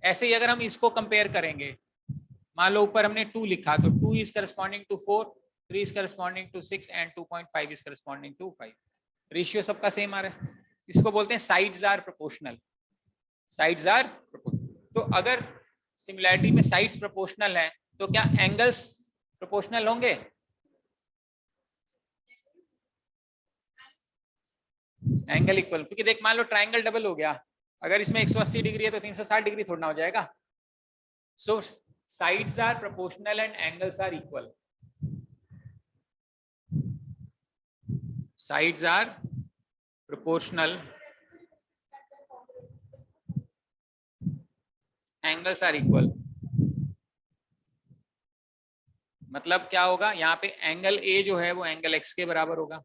ऐसे ही अगर हम इसको कंपेयर करेंगे, मान लो ऊपर हमने 2 लिखा, तो 2 is corresponding to 4, 3 is corresponding to 6 and 2.5 is corresponding to 5। Ratio सबका सेम आ रहा है। इसको बोलते हैं sides are proportional. Sides are proportional. तो अगर सिमिलैरिटी में साइड्स प्रोपोर्शनल है तो क्या एंगल्स प्रोपोर्शनल होंगे? एंगल इक्वल, क्योंकि देख मान लो ट्राइंगल डबल हो गया, अगर इसमें 180 डिग्री है तो 360 डिग्री थोड़ा ना हो जाएगा। So sides are proportional and angles are equal. sides are proportional, angles are equal. मतलब क्या होगा यहाँ पे, एंगल ए जो है वो एंगल एक्स के बराबर होगा,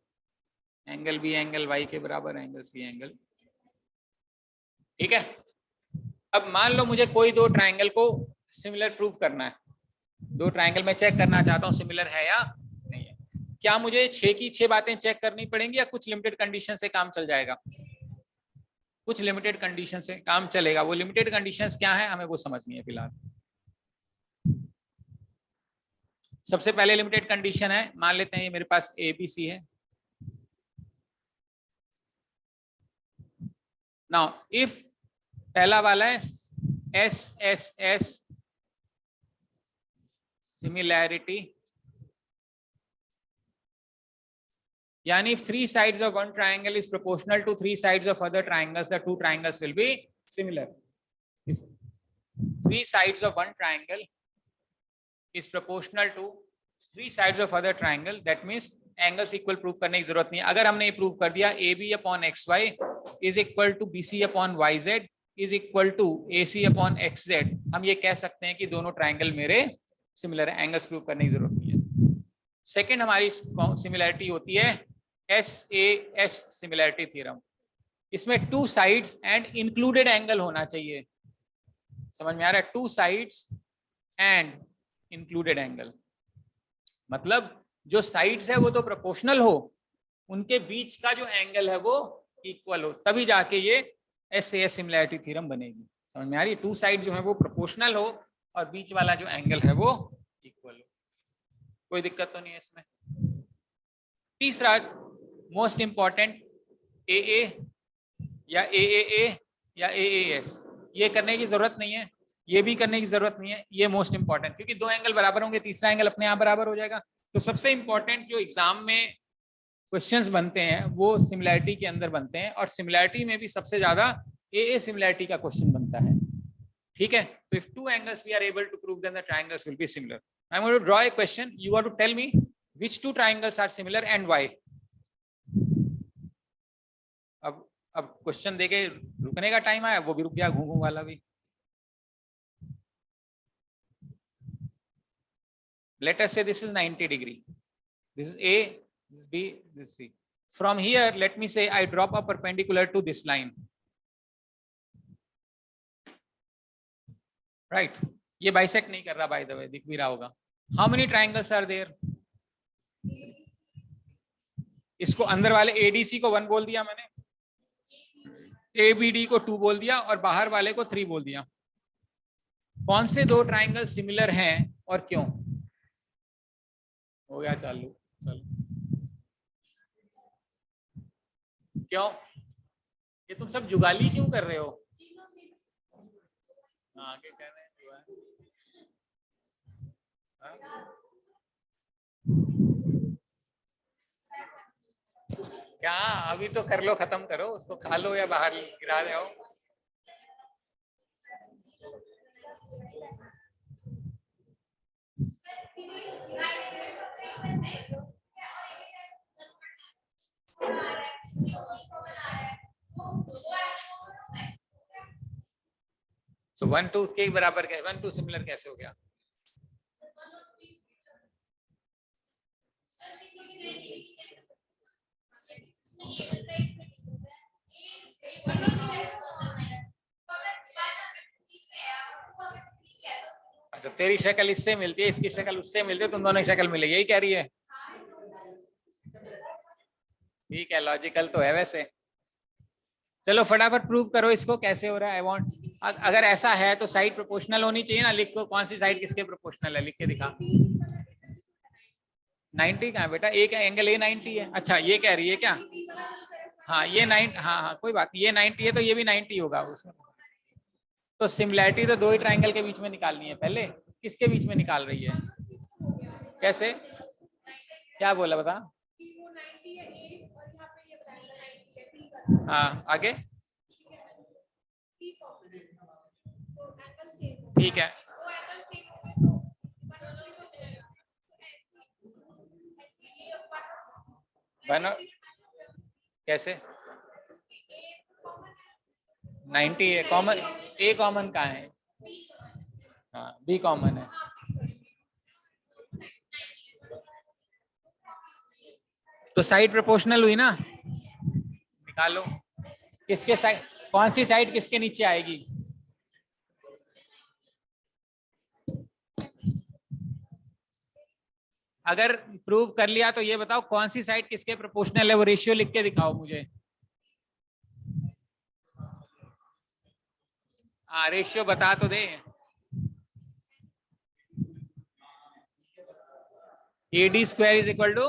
एंगल बी एंगल वाई के बराबर, एंगल सी एंगल, ठीक है। अब मान लो मुझे कोई दो ट्राइंगल को सिमिलर प्रूव करना है, दो ट्राइंगल में चेक करना चाहता हूँ सिमिलर है या नहीं है। क्या मुझे 6 की 6 बातें चेक करनी पड़ेंगी या कुछ लिमिटेड कंडीशन से काम चल जाएगा? कुछ लिमिटेड कंडीशन से काम चलेगा। वो लिमिटेड कंडीशंस क्या है हमें वो समझनी है फिलहाल। सबसे पहले लिमिटेड कंडीशन है, मान लेते हैं ये मेरे पास एबीसी है। नाउ इफ पहला वाला है एस एस एस सिमिलैरिटी, यानी if 3 sides of one triangle is proportional to 3 sides of other triangles, the two triangles will be similar. If 3 sides of one triangle is proportional to 3 sides of other triangle, that means angles equal proof करने की जरूरत नहीं है। अगर हमने ये prove कर दिया AB upon XY is equal to BC upon YZ is equal to AC upon XZ, हम ये कह सकते हैं कि दोनों ट्राइंगल मेरे सिमिलर है, एंगल्स प्रूव करने की जरूरत नहीं है। सेकेंड हमारी सिमिलैरिटी होती है SAS सिमिलैरिटी थ्योरम। इसमें 2 साइड्स एंड इंक्लूडेड एंगल होना चाहिए। समझ में आ रहा है? 2 साइड्स एंड इंक्लूडेड एंगल, मतलब जो साइड्स है वो तो प्रोपोर्शनल हो, उनके बीच का जो एंगल है वो इक्वल हो, तभी जाके ये SAS सिमिलैरिटी थ्योरम बनेगी। समझ में आ रही है? 2 साइड जो है वो प्रोपोर्शनल हो और बीच वाला जो एंगल है वो इक्वल हो। कोई दिक्कत तो नहीं है इसमें। तीसरा मोस्ट इंपॉर्टेंट, AA या AAA या AAS, ये करने की जरूरत नहीं है, ये भी करने की जरूरत नहीं है, ये मोस्ट इंपॉर्टेंट, क्योंकि दो एंगल बराबर होंगे, तीसरा एंगल अपने आप बराबर हो जाएगा। तो सबसे इंपॉर्टेंट जो एग्जाम में क्वेश्चंस बनते हैं वो सिमिलैरिटी के अंदर बनते हैं, और सिमिलैरिटी में भी सबसे ज्यादा AA सिमिलैरिटी का क्वेश्चन बनता है, ठीक है। तो if two angles we are able to prove then the triangles will be similar. I am going to draw a question, you are to tell me which two triangles are similar and why. अब question देके रुकने का time आया, वो भी रुक गया, घूमू वाला भी। Let us say this is 90 degree. This is A, this is B, this is C. From here, let me say I drop a perpendicular to this line. Right? ये bisect नहीं कर रहा, by the way, दिख भी रहा होगा। How many triangles are there? इसको अंदर वाले ADC को 1 बोल दिया मैंने, ABD को 2 बोल दिया और बाहर वाले को 3 बोल दिया। कौन से दो ट्राइंगल सिमिलर हैं और क्यों? हो गया चालू, चलो। क्यों? ये तुम सब जुगाली क्यों कर रहे हो? आगे कर रहे हैं क्या? अभी तो कर लो, खत्म करो, उसको खा लो या बाहर गिरा दो। तो 1 2 के बराबर क्या? 1 2 सिमिलर कैसे हो गया? अच्छा, तेरी शक्ल इससे मिलती है, इसकी शक्ल उससे मिलती है, तुम दोनों की शक्ल मिले, यही कह रही है? ठीक है, लॉजिकल तो है वैसे। चलो फटाफट प्रूव करो इसको, कैसे हो रहा है। आई वांट, अगर ऐसा है तो साइड प्रोपोर्शनल होनी चाहिए ना। लिखो कौन सी साइड किसके प्रोपोर्शनल है, लिख के दिखा। 90 कहाँ बेटा? एक एंगल A 90 है। अच्छा ये कह रही है क्या? हाँ ये 90, हाँ हाँ कोई बात नहीं, ये 90 है तो ये भी 90 होगा उसमें। तो सिमिलैरिटी तो दो ही ट्राइंगल के बीच में निकालनी है। पहले किसके बीच में निकाल रही है? कैसे? क्या बोला बता? हाँ आगे, ठीक है। कैसे 90 है कॉमन, ए कॉमन कहाँ है? हाँ बी कॉमन है। तो साइड प्रोपोर्शनल हुई ना, निकालो किसके साइड, कौन सी साइड किसके नीचे आएगी? अगर प्रूव कर लिया तो ये बताओ कौन सी साइड किसके प्रोपोर्शनल है, वो रेशियो लिख के दिखाओ मुझे। हाँ रेशियो बता तो दे। AD square is equal to,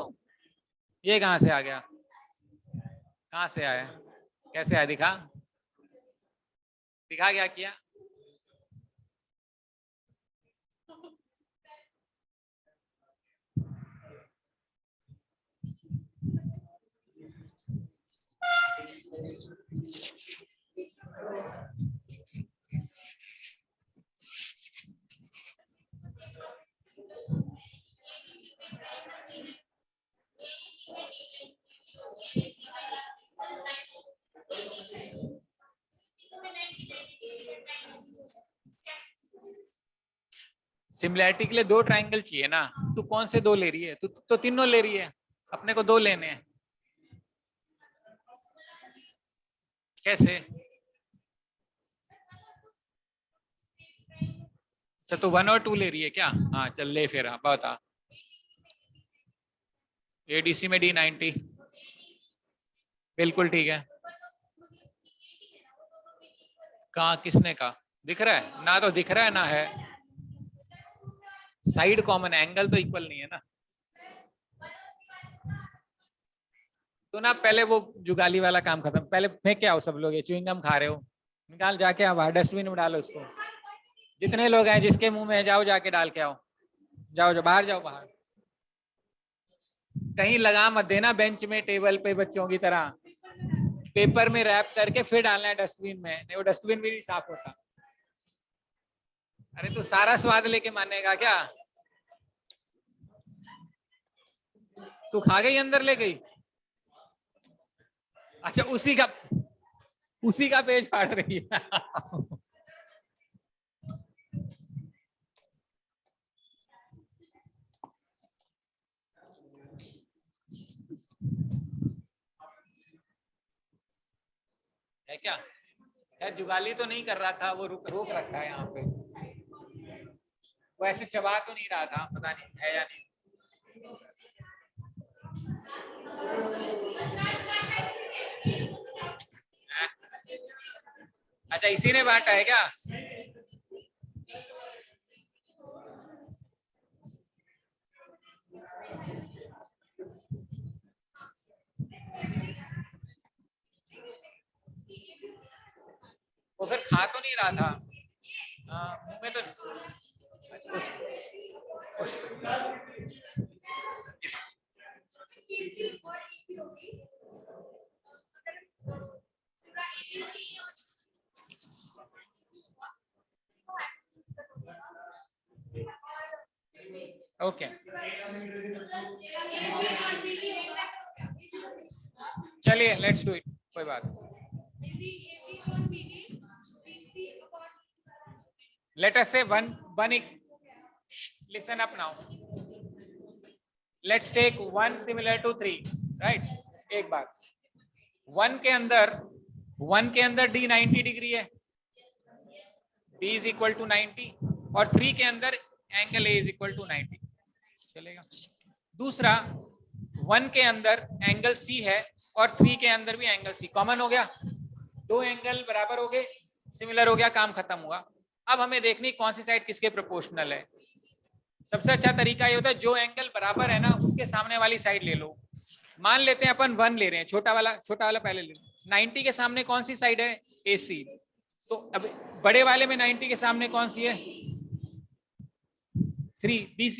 ये कहां से आ गया, कहां से आया, कैसे आया, दिखा दिखा क्या किया? सिमिलैरिटी के लिए दो ट्रायंगल चाहिए ना, तू कौन से दो ले रही है? तू तो तीनों ले रही है, अपने को दो लेने हैं। कैसे? अच्छा तो 1 और 2 ले रही है क्या? हाँ चल ले फिर, हाँ बता। ADC में D90, बिल्कुल ठीक है। कहाँ, किसने कहा? दिख रहा है ना, तो दिख रहा है ना है, साइड कॉमन, एंगल तो इक्वल नहीं है ना। तो ना पहले वो जुगाली वाला काम खत्म, पहले फेंक के आओ सब लोग, ये च्युइंगम खा रहे हो, निकाल जाके अब डस्टबिन में डालो इसको। जितने लोग हैं जिसके मुंह में जाओ जाके डाल के आओ, जाओ जाओ बाहर, जाओ बाहर। कहीं लगा मत देना बेंच में टेबल पे बच्चों की तरह, पेपर में रैप करके फिर डालना है डस्टबिन में, नहीं वो डस्टबिन भी नहीं साफ होता। अरे तू सारा स्वाद लेके मानेगा क्या? तू खा गई, अंदर ले गई? अच्छा उसी का पेज फाड़ रही है। है क्या? खैर जुगाली तो नहीं कर रहा था वो, रोक रखा है यहाँ पे, वो ऐसे चबा तो नहीं रहा था, पता नहीं है या नहीं। अच्छा इसी ने बांटा है क्या? वो फिर खा तो नहीं रहा था, मुंह में तो उस, इस, ओके चलिए लेट्स डू इट, कोई बात। Let us say one listen up now. Let's take 1 similar to 3, right? एक बार 1 के अंदर D 90 डिग्री है, D is equal to 90, और 3 के अंदर angle A is equal to 90, चलेगा। दूसरा 1 के अंदर एंगल C है और 3 के अंदर भी एंगल C, कॉमन हो गया, दो एंगल बराबर हो गए, सिमिलर हो गया, काम खत्म हुआ। अब हमें देखनी कौन सी साइड किसके प्रोपोर्शनल है। सबसे अच्छा तरीका ये होता है जो एंगल बराबर है ना उसके सामने वाली साइड ले लो। मान लेते हैं अपन 1 ले रहे हैं, छोटा वाला पहले ले लो। 90 के सामने कौन सी साइड है? AC। तो अब बड़े वाले में 90 के सामने कौन सी है? 3 BC,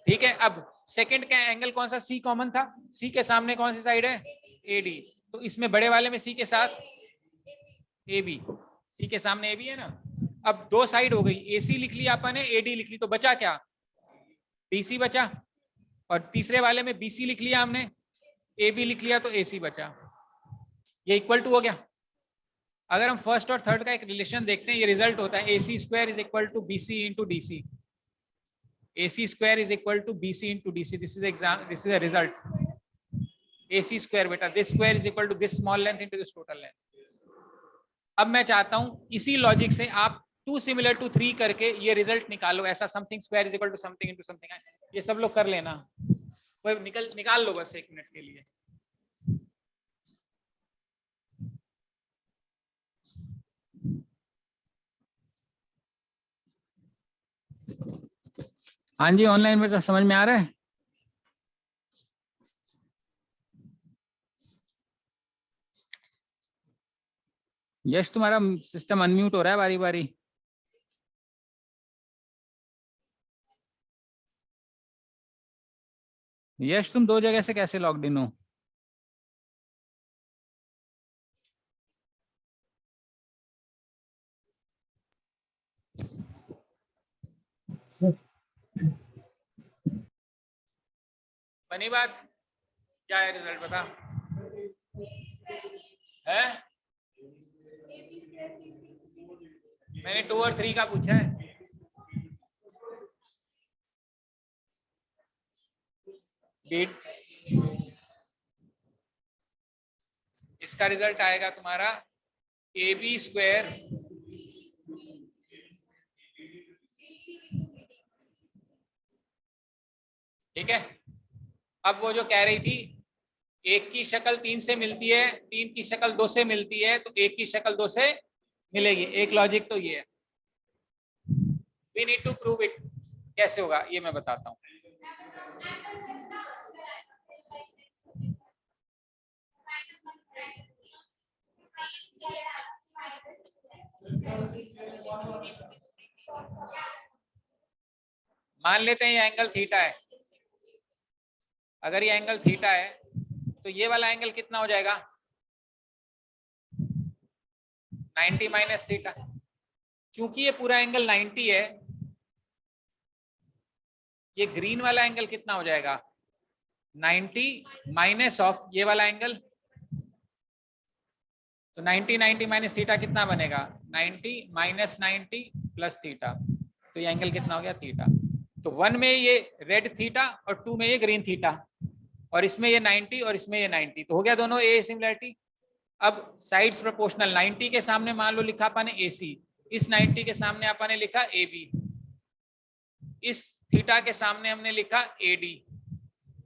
ठीक है। अब सेकंड का एंगल कौन सा? C कॉमन था, C के सामने कौन सी साइड है? AD। तो इसमें बड़े वाले में C के साथ AB, C के सामने AB है ना। अब दो साइड हो गई, AC लिख लिया अपन ने, AD लिख ली, तो बचा क्या? BC बचा, और तीसरे वाले में BC लिख लिया हमने, ए बी लिख लिया तो ए सी बचा, ये इक्वल टू हो गया। अगर हम फर्स्ट और थर्ड का एक रिलेशन देखते हैं, ये रिजल्ट होता है A C square is equal to B C into D C, A C square is equal to B C into D C, this is a result. A C square बेटा, this square is equal to this small length into this total length. अब मैं चाहता हूं इसी logic से आप 2 similar to 3 करके ये रिजल्ट निकालो, ऐसा something square is equal to something into something, ये सब लोग कर लेना, वो निकाल लो बस 1 मिनट के लिए। हाँ जी, ऑनलाइन में तो समझ में आ रहा है? यश तुम्हारा सिस्टम अनम्यूट हो रहा है बारी बारी। यश तुम 2 जगह से कैसे लॉग्ड इन हो? बनी बात, क्या है रिजल्ट बता? है मैंने 2 और 3 का पूछा है। इसका रिजल्ट आएगा तुम्हारा ए बी स्क्वायर ठीक है। अब वो जो कह रही थी 1 की शक्ल 3 से मिलती है, 3 की शक्ल 2 से मिलती है, तो 1 की शक्ल 2 से मिलेगी। एक लॉजिक तो ये है, we need to prove it. कैसे होगा ये मैं बताता हूँ। मान लेते हैं ये एंगल थीटा है। अगर ये एंगल थीटा है तो ये वाला एंगल कितना हो जाएगा? 90 माइनस थीटा। चूंकि ये पूरा एंगल 90 है, ये ग्रीन वाला एंगल कितना हो जाएगा? 90 माइनस ऑफ ये वाला एंगल, तो 90 माइनस थीटा कितना बनेगा? 90 माइनस 90 प्लस थीटा, तो ये एंगल कितना हो गया? थीटा। तो 1 में ये रेड थीटा और 2 में ये ग्रीन थीटा, और इसमें ये 90 और इसमें ये 90, तो हो गया दोनों ए सिमिलरिटी। अब साइड्स प्रोपोर्शनल, 90 के सामने मान लो लिखा अपन ने AC, इस 90 के सामने अपन ने लिखा AB, इस थीटा के सामने हमने लिखा AD,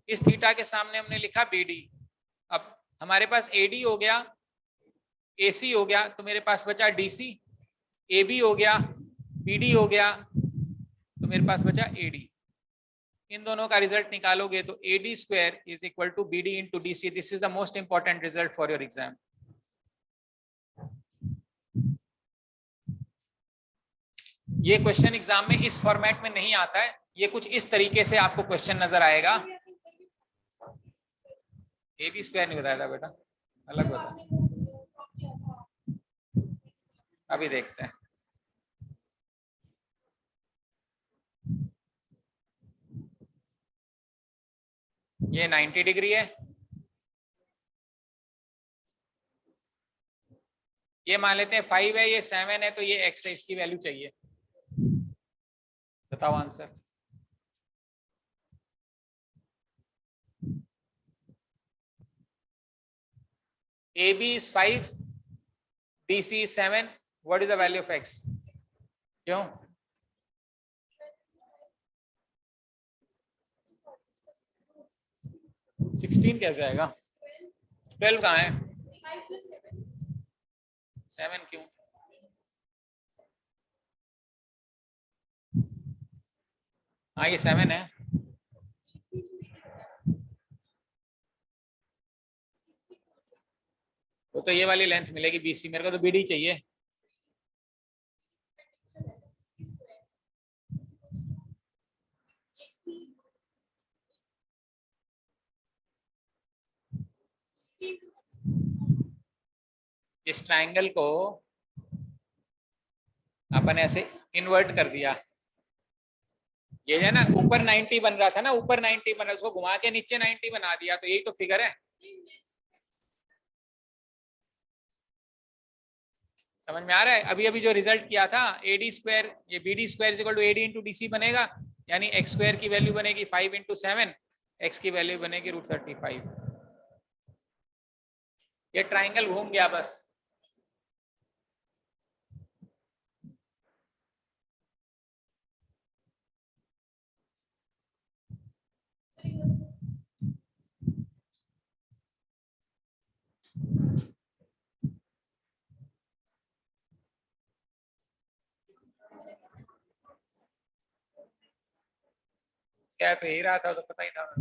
इस थीटा के सामने हमने लिखा BD। अब हमारे पास AD हो गया, AC हो गया, तो मेरे पास बचा DC, AB हो गया, BD हो गया, तो मेरे पास बचा AD। इन दोनों का रिजल्ट निकालोगे तो AD square is equal to BD into DC। This is the most important result for your exam. ये क्वेश्चन एग्जाम में इस फॉर्मेट में नहीं आता है, ये कुछ इस तरीके से आपको क्वेश्चन नजर आएगा। AB स्क्वायर नहीं बताया था बेटा, अलग बता, अभी देखते हैं। ये 90 डिग्री है, ये मान लेते हैं 5 है, ये 7 है, तो ये x है, इसकी वैल्यू चाहिए। बताओ answer. AB is 5, DC is 7, what is the value of x? क्यों? सिक्सटीन कैसे आएगा? 12 कहाँ है? 7 क्यों? हाँ ये 7 है। वो तो ये वाली लेंथ मिलेगी BC, मेरे को तो BD चाहिए। इस ट्रायंगल को अपन ऐसे इन्वर्ट कर दिया, ये है ना ऊपर 90 बन रहा था ना, ऊपर 90 बन रहा, उसको घुमा के नीचे 90 बना दिया, तो यही तो फिगर है। समझ में आ रहा है? अभी अभी जो रिजल्ट किया था AD स्क्वायर, ये BD square equal to AD into DC बनेगा, यानी x स्क्वायर की वैल्यू बनेगी 5 इंटू 7, x की वैल्यू बनेगी √35। ये ट्राइंगल घूम गया बस। क्या तो यही रहा था, तो पता ही था।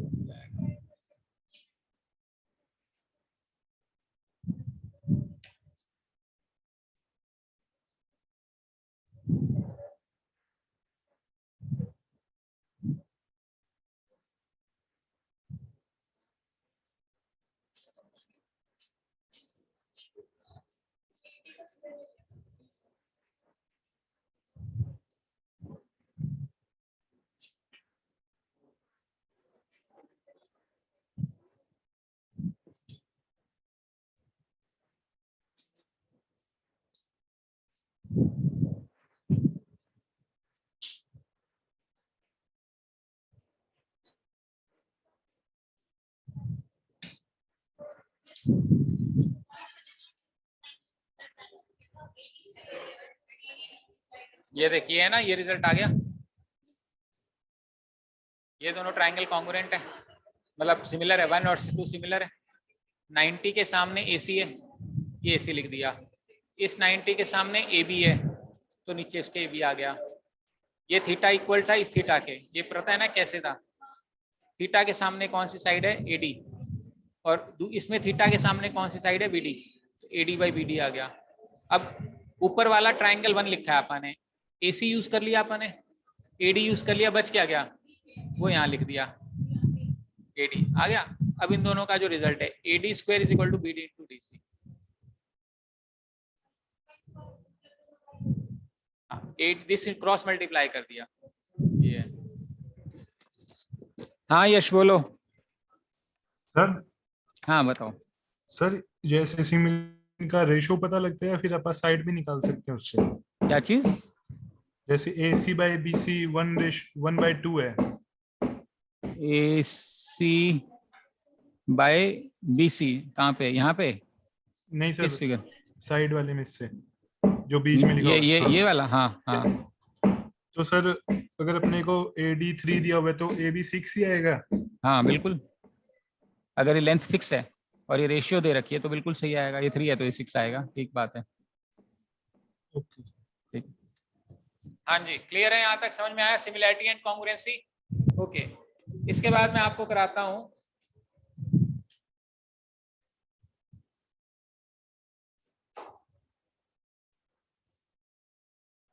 ये देखिए है ना, ये रिजल्ट आ गया। ये दोनों ट्राइंगल कॉन्ग्रुएंट है, मतलब सिमिलर है, 1 और 2 सिमिलर है। 90 के सामने AC है, ये AC लिख दिया। इस 90 के सामने AB है, तो नीचे उसके AB आ गया। ये थीटा इक्वल था इस थीटा के, ये पता है ना कैसे था? थीटा के सामने कौन सी साइड है? AD, और इसमें थीटा के सामने कौन सी साइड है? BD, तो AD बाई BD आ गया। अब ऊपर वाला ट्राइंगल 1 लिखा है अपन ने, AC यूज कर लिया अपन ने, AD यूज कर लिया, बच क्या गया? वो यहाँ लिख दिया, AD आ गया। अब इन दोनों का जो रिजल्ट है AD square is equal to BD into DC। This cross multiply कर दिया ये। हाँ यश बोलो। सर हाँ बताओ। सर जैसे सिमिलर का रेशो पता लगता है या फिर अपन साइड भी निकाल सकते हैं उससे? क्या चीज? जैसे AC बाई BC 1/2 है। AC बाय BC कहाँ पे? यहाँ पे? नहीं किस सर, फिगर? साइड वाले में से जो बीच में लिखा ये हुआ है। ये वाला, हाँ हाँ। तो सर अगर अपने को AD 3 दिया हुआ है तो AB 6 ही आएगा? हाँ बिल्कुल, अगर ये लेंथ फिक्स है और ये रेशियो दे रखी है तो बिल्कुल सही आएगा। ये 3 है तो ये 6 आएगा। ठीक बात है। ओके। ठीक, हाँ जी, क्लियर है? यहाँ तक समझ में आया सिमिलैरिटी एंड कॉन्ग्रुएंसी? ओके, इसके बाद मैं आपको कराता हूं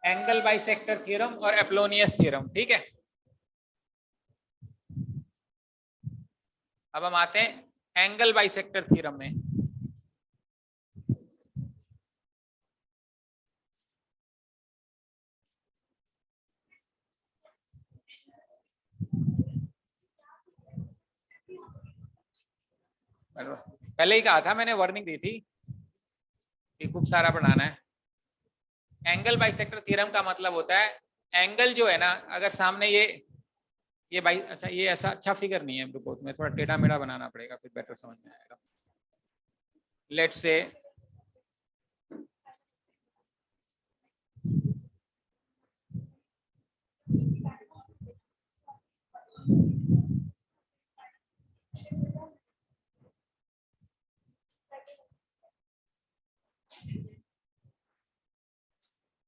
एंगल बाइसेक्टर थ्योरम और एपोलोनियस थ्योरम। ठीक है, अब हम आते हैं एंगल बाइसेक्टर थ्योरम में। पहले ही कहा था मैंने, वार्निंग दी थी कि खूब सारा पढ़ाना है। एंगल बाइसेक्टर थ्योरम का मतलब होता है, एंगल जो है ना, अगर सामने ये बाई, अच्छा ये ऐसा अच्छा फिगर नहीं है, रुको मैं थोड़ा टेढ़ा मेढ़ा बनाना पड़ेगा फिर बेटर समझ में आएगा। लेट्स से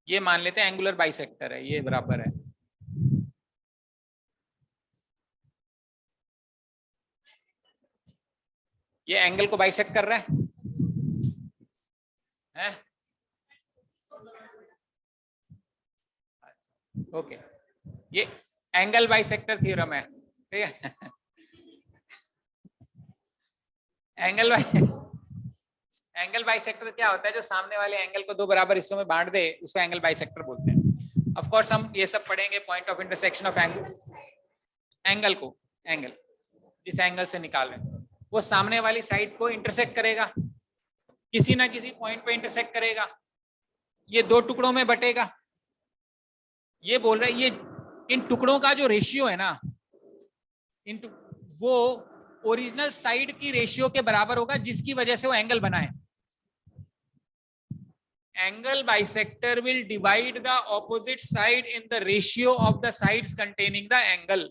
ये मान लेते हैं एंगुलर बाइसेक्टर है, ये बराबर है। ये एंगल को बाइसेक्ट कर रहा है, हैं? ओके, ये एंगल बाइसेक्टर थ्योरम है। ठीक है एंगल बाइसेक्टर क्या होता है? जो सामने वाले एंगल को दो बराबर हिस्सों में बांट दे, उसको एंगल बाइसेक्टर बोलते हैं। ऑफ कोर्स हम ये सब पढ़ेंगे, point of intersection of angle को, एंगल जिस एंगल से निकाल रहे हैं। वो सामने वाली साइड को इंटरसेक्ट करेगा, किसी ना किसी पॉइंट पे इंटरसेक्ट करेगा, ये दो टुकड़ों में बटेगा। ये बोल रहे ये इन टुकड़ों का जो रेशियो है ना, वो ओरिजिनल साइड की रेशियो के बराबर होगा, जिसकी वजह से वो एंगल बनाए। Angle bisector will divide the opposite side in the ratio of the sides containing the angle.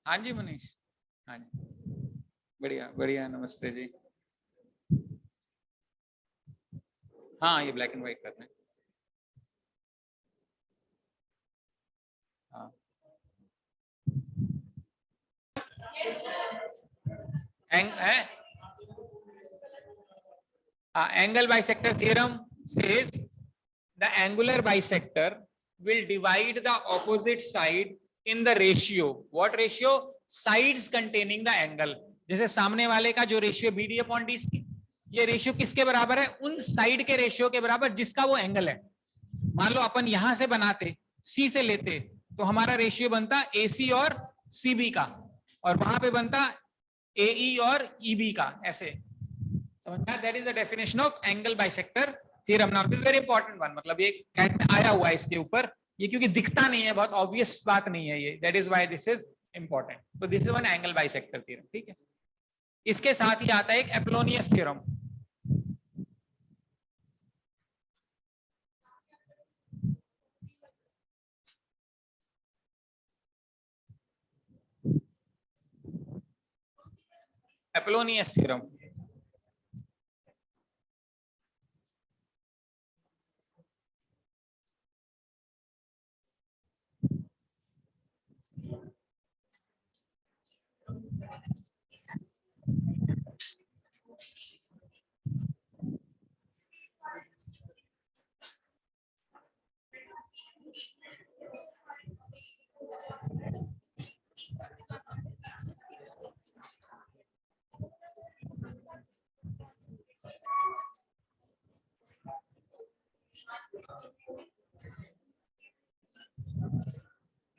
हाँ जी मनीष, हाँ जी, बढ़िया बढ़िया, नमस्ते जी। हाँ ये ब्लैक एंड व्हाइट करना है। हाँ angle bisector theorem says the angular bisector will divide the opposite side in the ratio. What ratio? Sides containing the angle. जैसे सामने वाले का जो रेशियो BD अपॉन DC, ये रेशियो किसके बराबर है? उन साइड के रेशियो के बराबर जिसका वो एंगल है। मान लो अपन यहां से बनाते, C से लेते, तो हमारा रेशियो बनता AC और CB का, और वहां पे बनता AE और EB का, ऐसे समझना। That is the definition of angle bisector theorem. Now this very important one, मतलब ये आया हुआ है इसके ऊपर, ये क्योंकि दिखता नहीं है, बहुत ऑब्वियस बात नहीं है ये, that is why this is important. तो this is one angle bisector theorem, ठीक है। इसके साथ ही आता है एक Apollonius theorem. Apollonius theorem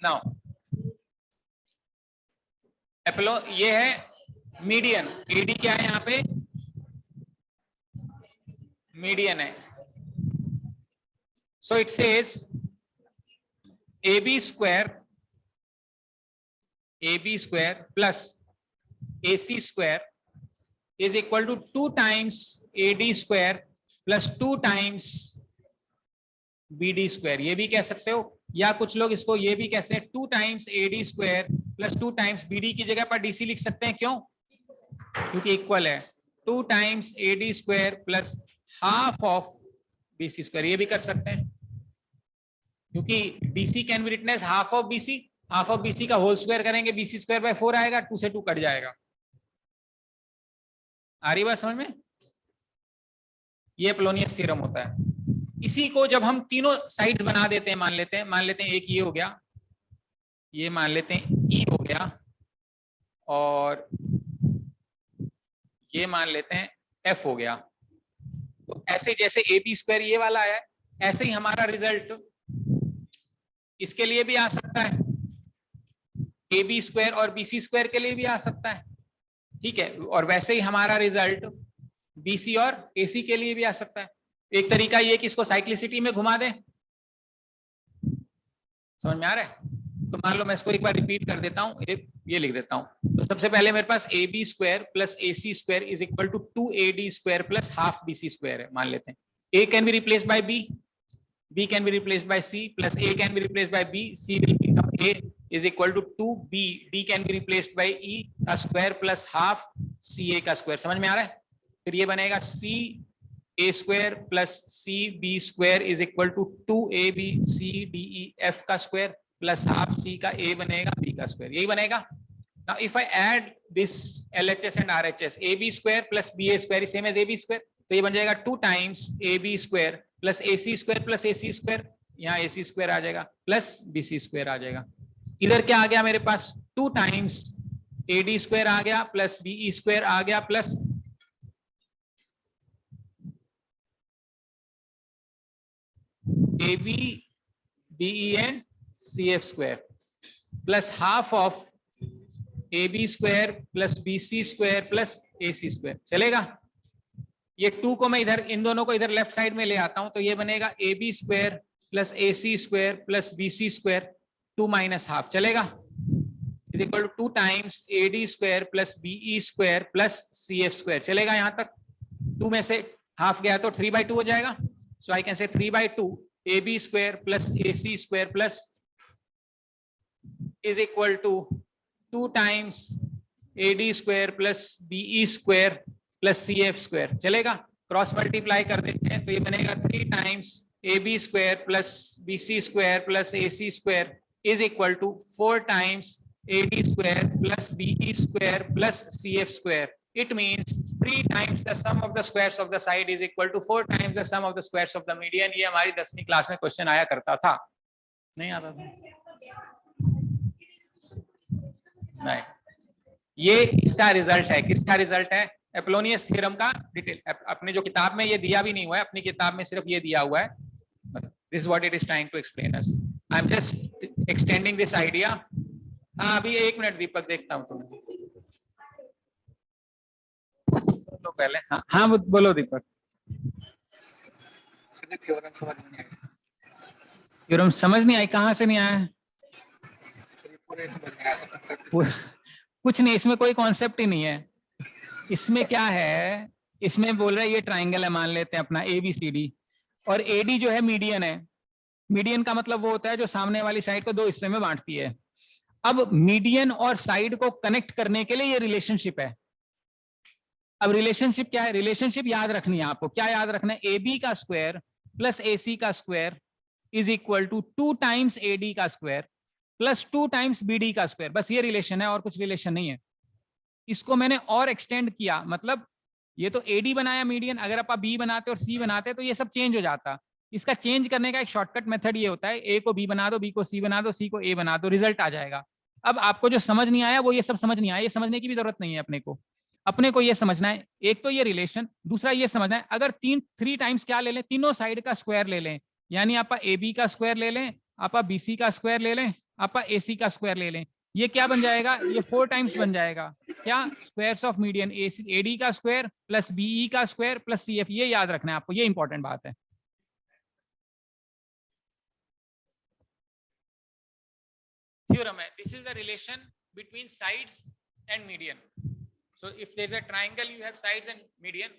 now Apollo, ये है मीडियन, एडी क्या है यहाँ पे? मीडियन है। So it says AB square plus AC square is equal to 2 times AD square plus 2 times BD square। ये भी कह सकते हो, या कुछ लोग इसको ये भी कहते हैं 2 times AD square plus 2 times BD की जगह पर DC लिख सकते हैं। क्यों? क्योंकि इक्वल है। 2 times AD square plus half of BC square, ये भी कर सकते हैं, क्योंकि DC can be written as half of BC। Half of BC का होल स्क्वायर करेंगे, BC स्क्वायर बाय 4 आएगा, 2 से 2 कट जाएगा। आ रही बात समझ में? ये एपोलोनियस थ्योरम होता है। इसी को जब हम तीनों साइड्स बना देते हैं, मान लेते हैं एक ये हो गया, ये मान लेते हैं E हो गया, और ये मान लेते हैं F हो गया। तो ऐसे जैसे AB स्क्वायर ये वाला है, ऐसे ही हमारा रिजल्ट इसके लिए भी आ सकता है, AB स्क्वायर और BC स्क्वायर के लिए भी आ सकता है, ठीक है। और वैसे ही हमारा रिजल्ट BC और AC के लिए भी आ सकता है। एक तरीका ये कि इसको साइक्लिसिटी में घुमा दें। समझ में आ रहा है? तो मान लो मैं इसको एक बार रिपीट कर देता हूं, ये लिख देता हूं। तो सबसे पहले मेरे पास AB square plus AC square is equal to 2AD square plus half BC square है, मान लेते हैं। A can be replaced by B can be replaced by C, plus A can be replaced by B, C will become A is equal to 2B, D can be replaced by E का square plus half CA का square। समझ में आ रहा है? फिर ये बनेगा CA square plus CB square is equal to 2AB CDEF का square plus half C का A बनेगा B का square, यही बनेगा। Now if I add this LHS and RHS, AB square plus BA square is same as AB square, तो ये बन जाएगा 2 times AB square plus AC square plus AC square, यहाँ AC स्क्वायर आ जाएगा plus BC square आ जाएगा। इधर क्या आ गया मेरे पास? 2 टाइम्स AD स्क्वायर आ गया प्लस BE स्क्वायर आ गया plus AB BE and CF square. Plus half of AB square plus BC square plus AC square. चलेगा? ये 2 को मैं इधर, इन दोनों को इधर लेफ्ट साइड में ले आता हूं, तो ये बनेगा AB square plus AC square plus BC square 2 minus half. चलेगा? Is equal to 2 times AD square plus BE square plus CF square. चलेगा यहां तक? 2 में से हाफ गया तो 3/2 हो जाएगा। सो आई कैन से 3/2 AB square plus AC square plus is equal to 2 times AD square plus BE square plus CF square. चलेगा? क्रॉस मल्टीप्लाई कर देते हैं तो ये बनेगा 3 times AB square plus BC square plus AC square is equal to 4 times AD square plus BE square plus CF square. It means 3 times the sum of the squares of the side is equal to 4 times the sum of the squares of the median। ये हमारी 10वीं class में question आया करता था, नहीं आता था? नहीं, ये इसका रिजल्ट है। किसका रिजल्ट है? एपोलोनियस थ्योरम का डिटेल। अपने जो किताब में ये दिया भी नहीं हुआ है, अपनी किताब में सिर्फ ये दिया हुआ है। This what it is trying to explain us. I am just extending this idea. हाँ, अभी 1 मिनट दीपक, देखता हूँ तुम्हें तो पहले। हाँ हाँ, बोलो दीपक। थ्योरम समझ नहीं आई? कहाँ से नहीं आया? कुछ नहीं, इसमें कोई कॉन्सेप्ट ही नहीं है। इसमें क्या है, इसमें बोल रहा है ये ट्राइंगल है, मान लेते हैं अपना ABCD, और AD जो है मीडियन है। मीडियन का मतलब वो होता है जो सामने वाली साइड को 2 हिस्से में बांटती है। अब मीडियन और साइड को कनेक्ट करने के लिए ये रिलेशनशिप है। अब रिलेशनशिप क्या है? रिलेशनशिप याद रखनी है आपको। क्या याद रखना है? AB का स्क्वायर प्लस AC का square is equal to 2 times AD का स्क्वायर प्लस 2 टाइम्स BD का स्क्वायर। बस ये रिलेशन है, और कुछ रिलेशन नहीं है। इसको मैंने और एक्सटेंड किया, मतलब ये तो AD बनाया मीडियन, अगर आप B बनाते और C बनाते तो ये सब चेंज हो जाता। इसका चेंज करने का एक शॉर्टकट मेथड ये होता है, A को B बना दो, B को C बना दो, C को A बना दो, रिजल्ट आ जाएगा। अब आपको जो समझ नहीं आया वो ये सब समझ नहीं आया, ये समझने की भी जरूरत नहीं है। अपने को ये समझना है, एक तो ये रिलेशन, दूसरा ये समझना है अगर 3 टाइम्स क्या ले लें, तीनों साइड का स्क्वायर ले लें, यानी आप AB का स्क्वायर ले लें, आप BC का स्क्वायर ले लें, आप AC का स्क्वायर ले लें, ये क्या बन जाएगा? ये 4 टाइम्स बन जाएगा। क्या? स्क्वायर्स ऑफ मीडियन, AD का स्क्वायर प्लस BE का स्क्वायर प्लस CF। ये याद रखना है आपको, ये इंपॉर्टेंट बात है। थ्योरम है, this is the relation between sides and median. So if there's a triangle, you have sides and median.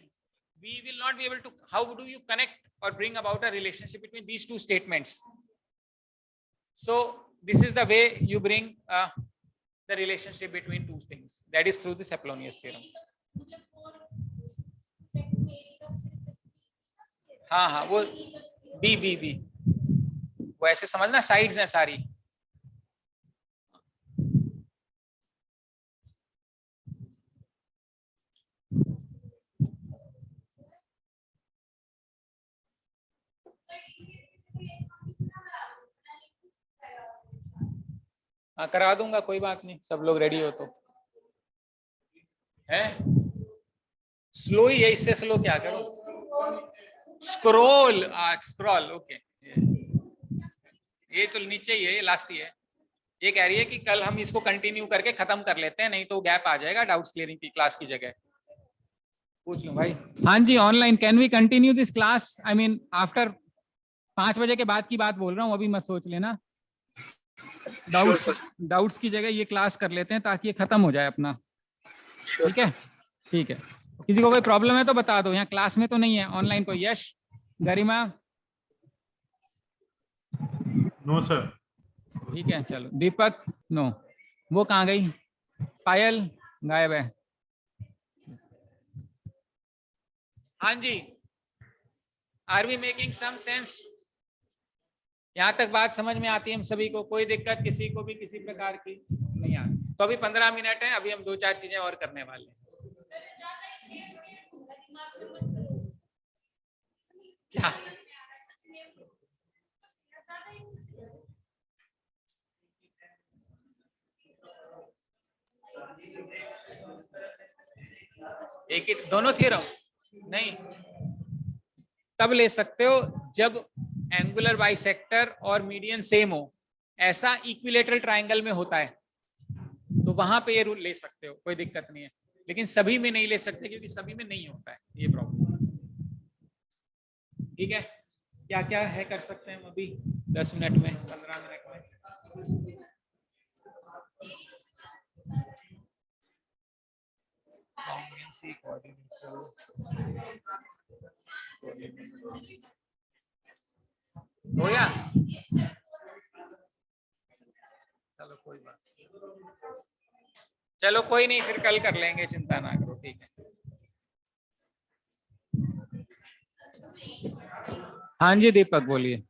We will not be able to, how do you connect or bring about a relationship between these two statements? So this is the way you bring the relationship between two things. That is through this Apollonius theorem. हाँ हाँ, वो B वो ऐसे समझना, sides हैं सारी। हाँ, करा दूंगा, कोई बात नहीं, सब लोग रेडी हो तो। है स्लो ही है, इससे स्लो क्या करो? Scroll, scroll, okay. ये तो नीचे ही है, ये लास्ट ही है। ये कह रही है कि कल हम इसको कंटिन्यू करके खत्म कर लेते हैं, नहीं तो गैप आ जाएगा डाउट्स क्लियरिंग की क्लास की जगह। पूछ लूं भाई? हाँ जी, online. Can we continue this class? I mean after 5 बजे के बाद की बात बोल रहा हूँ, अभी मत सोच लेना। डाउट्स की जगह ये क्लास कर लेते हैं ताकि ये खत्म हो जाए अपना। ठीक है? ठीक है। किसी को कोई प्रॉब्लम है तो बता दो, यहाँ क्लास में तो नहीं है, ऑनलाइन को। यश, गरिमा? No sir. ठीक है, चलो। दीपक? नो। वो कहाँ गई? पायल गायब है। हाँ जी, are we making some sense? यहाँ तक बात समझ में आती है हम सभी को? कोई दिक्कत किसी को भी किसी प्रकार की नहीं आती? तो अभी 15 मिनट है, अभी हम 2-4 चीजें और करने वाले हैं। क्या? एक ही दोनों थ्योरम नहीं तब ले सकते हो जब एंगुलर बाइसेक्टर और मीडियन सेम हो। ऐसा इक्विलेटरल ट्रायंगल में होता है तो वहां पे ये रूल ले सकते हो, कोई दिक्कत नहीं है, लेकिन सभी में नहीं ले सकते क्योंकि सभी में नहीं होता है ये प्रॉब्लम। ठीक है, क्या क्या है कर सकते हैं हम अभी 10 मिनट में, 15 मिनट में। हो गया, चलो कोई बात नहीं। चलो कोई नहीं, फिर कल कर लेंगे, चिंता ना करो, ठीक है। हाँ जी दीपक बोलिए।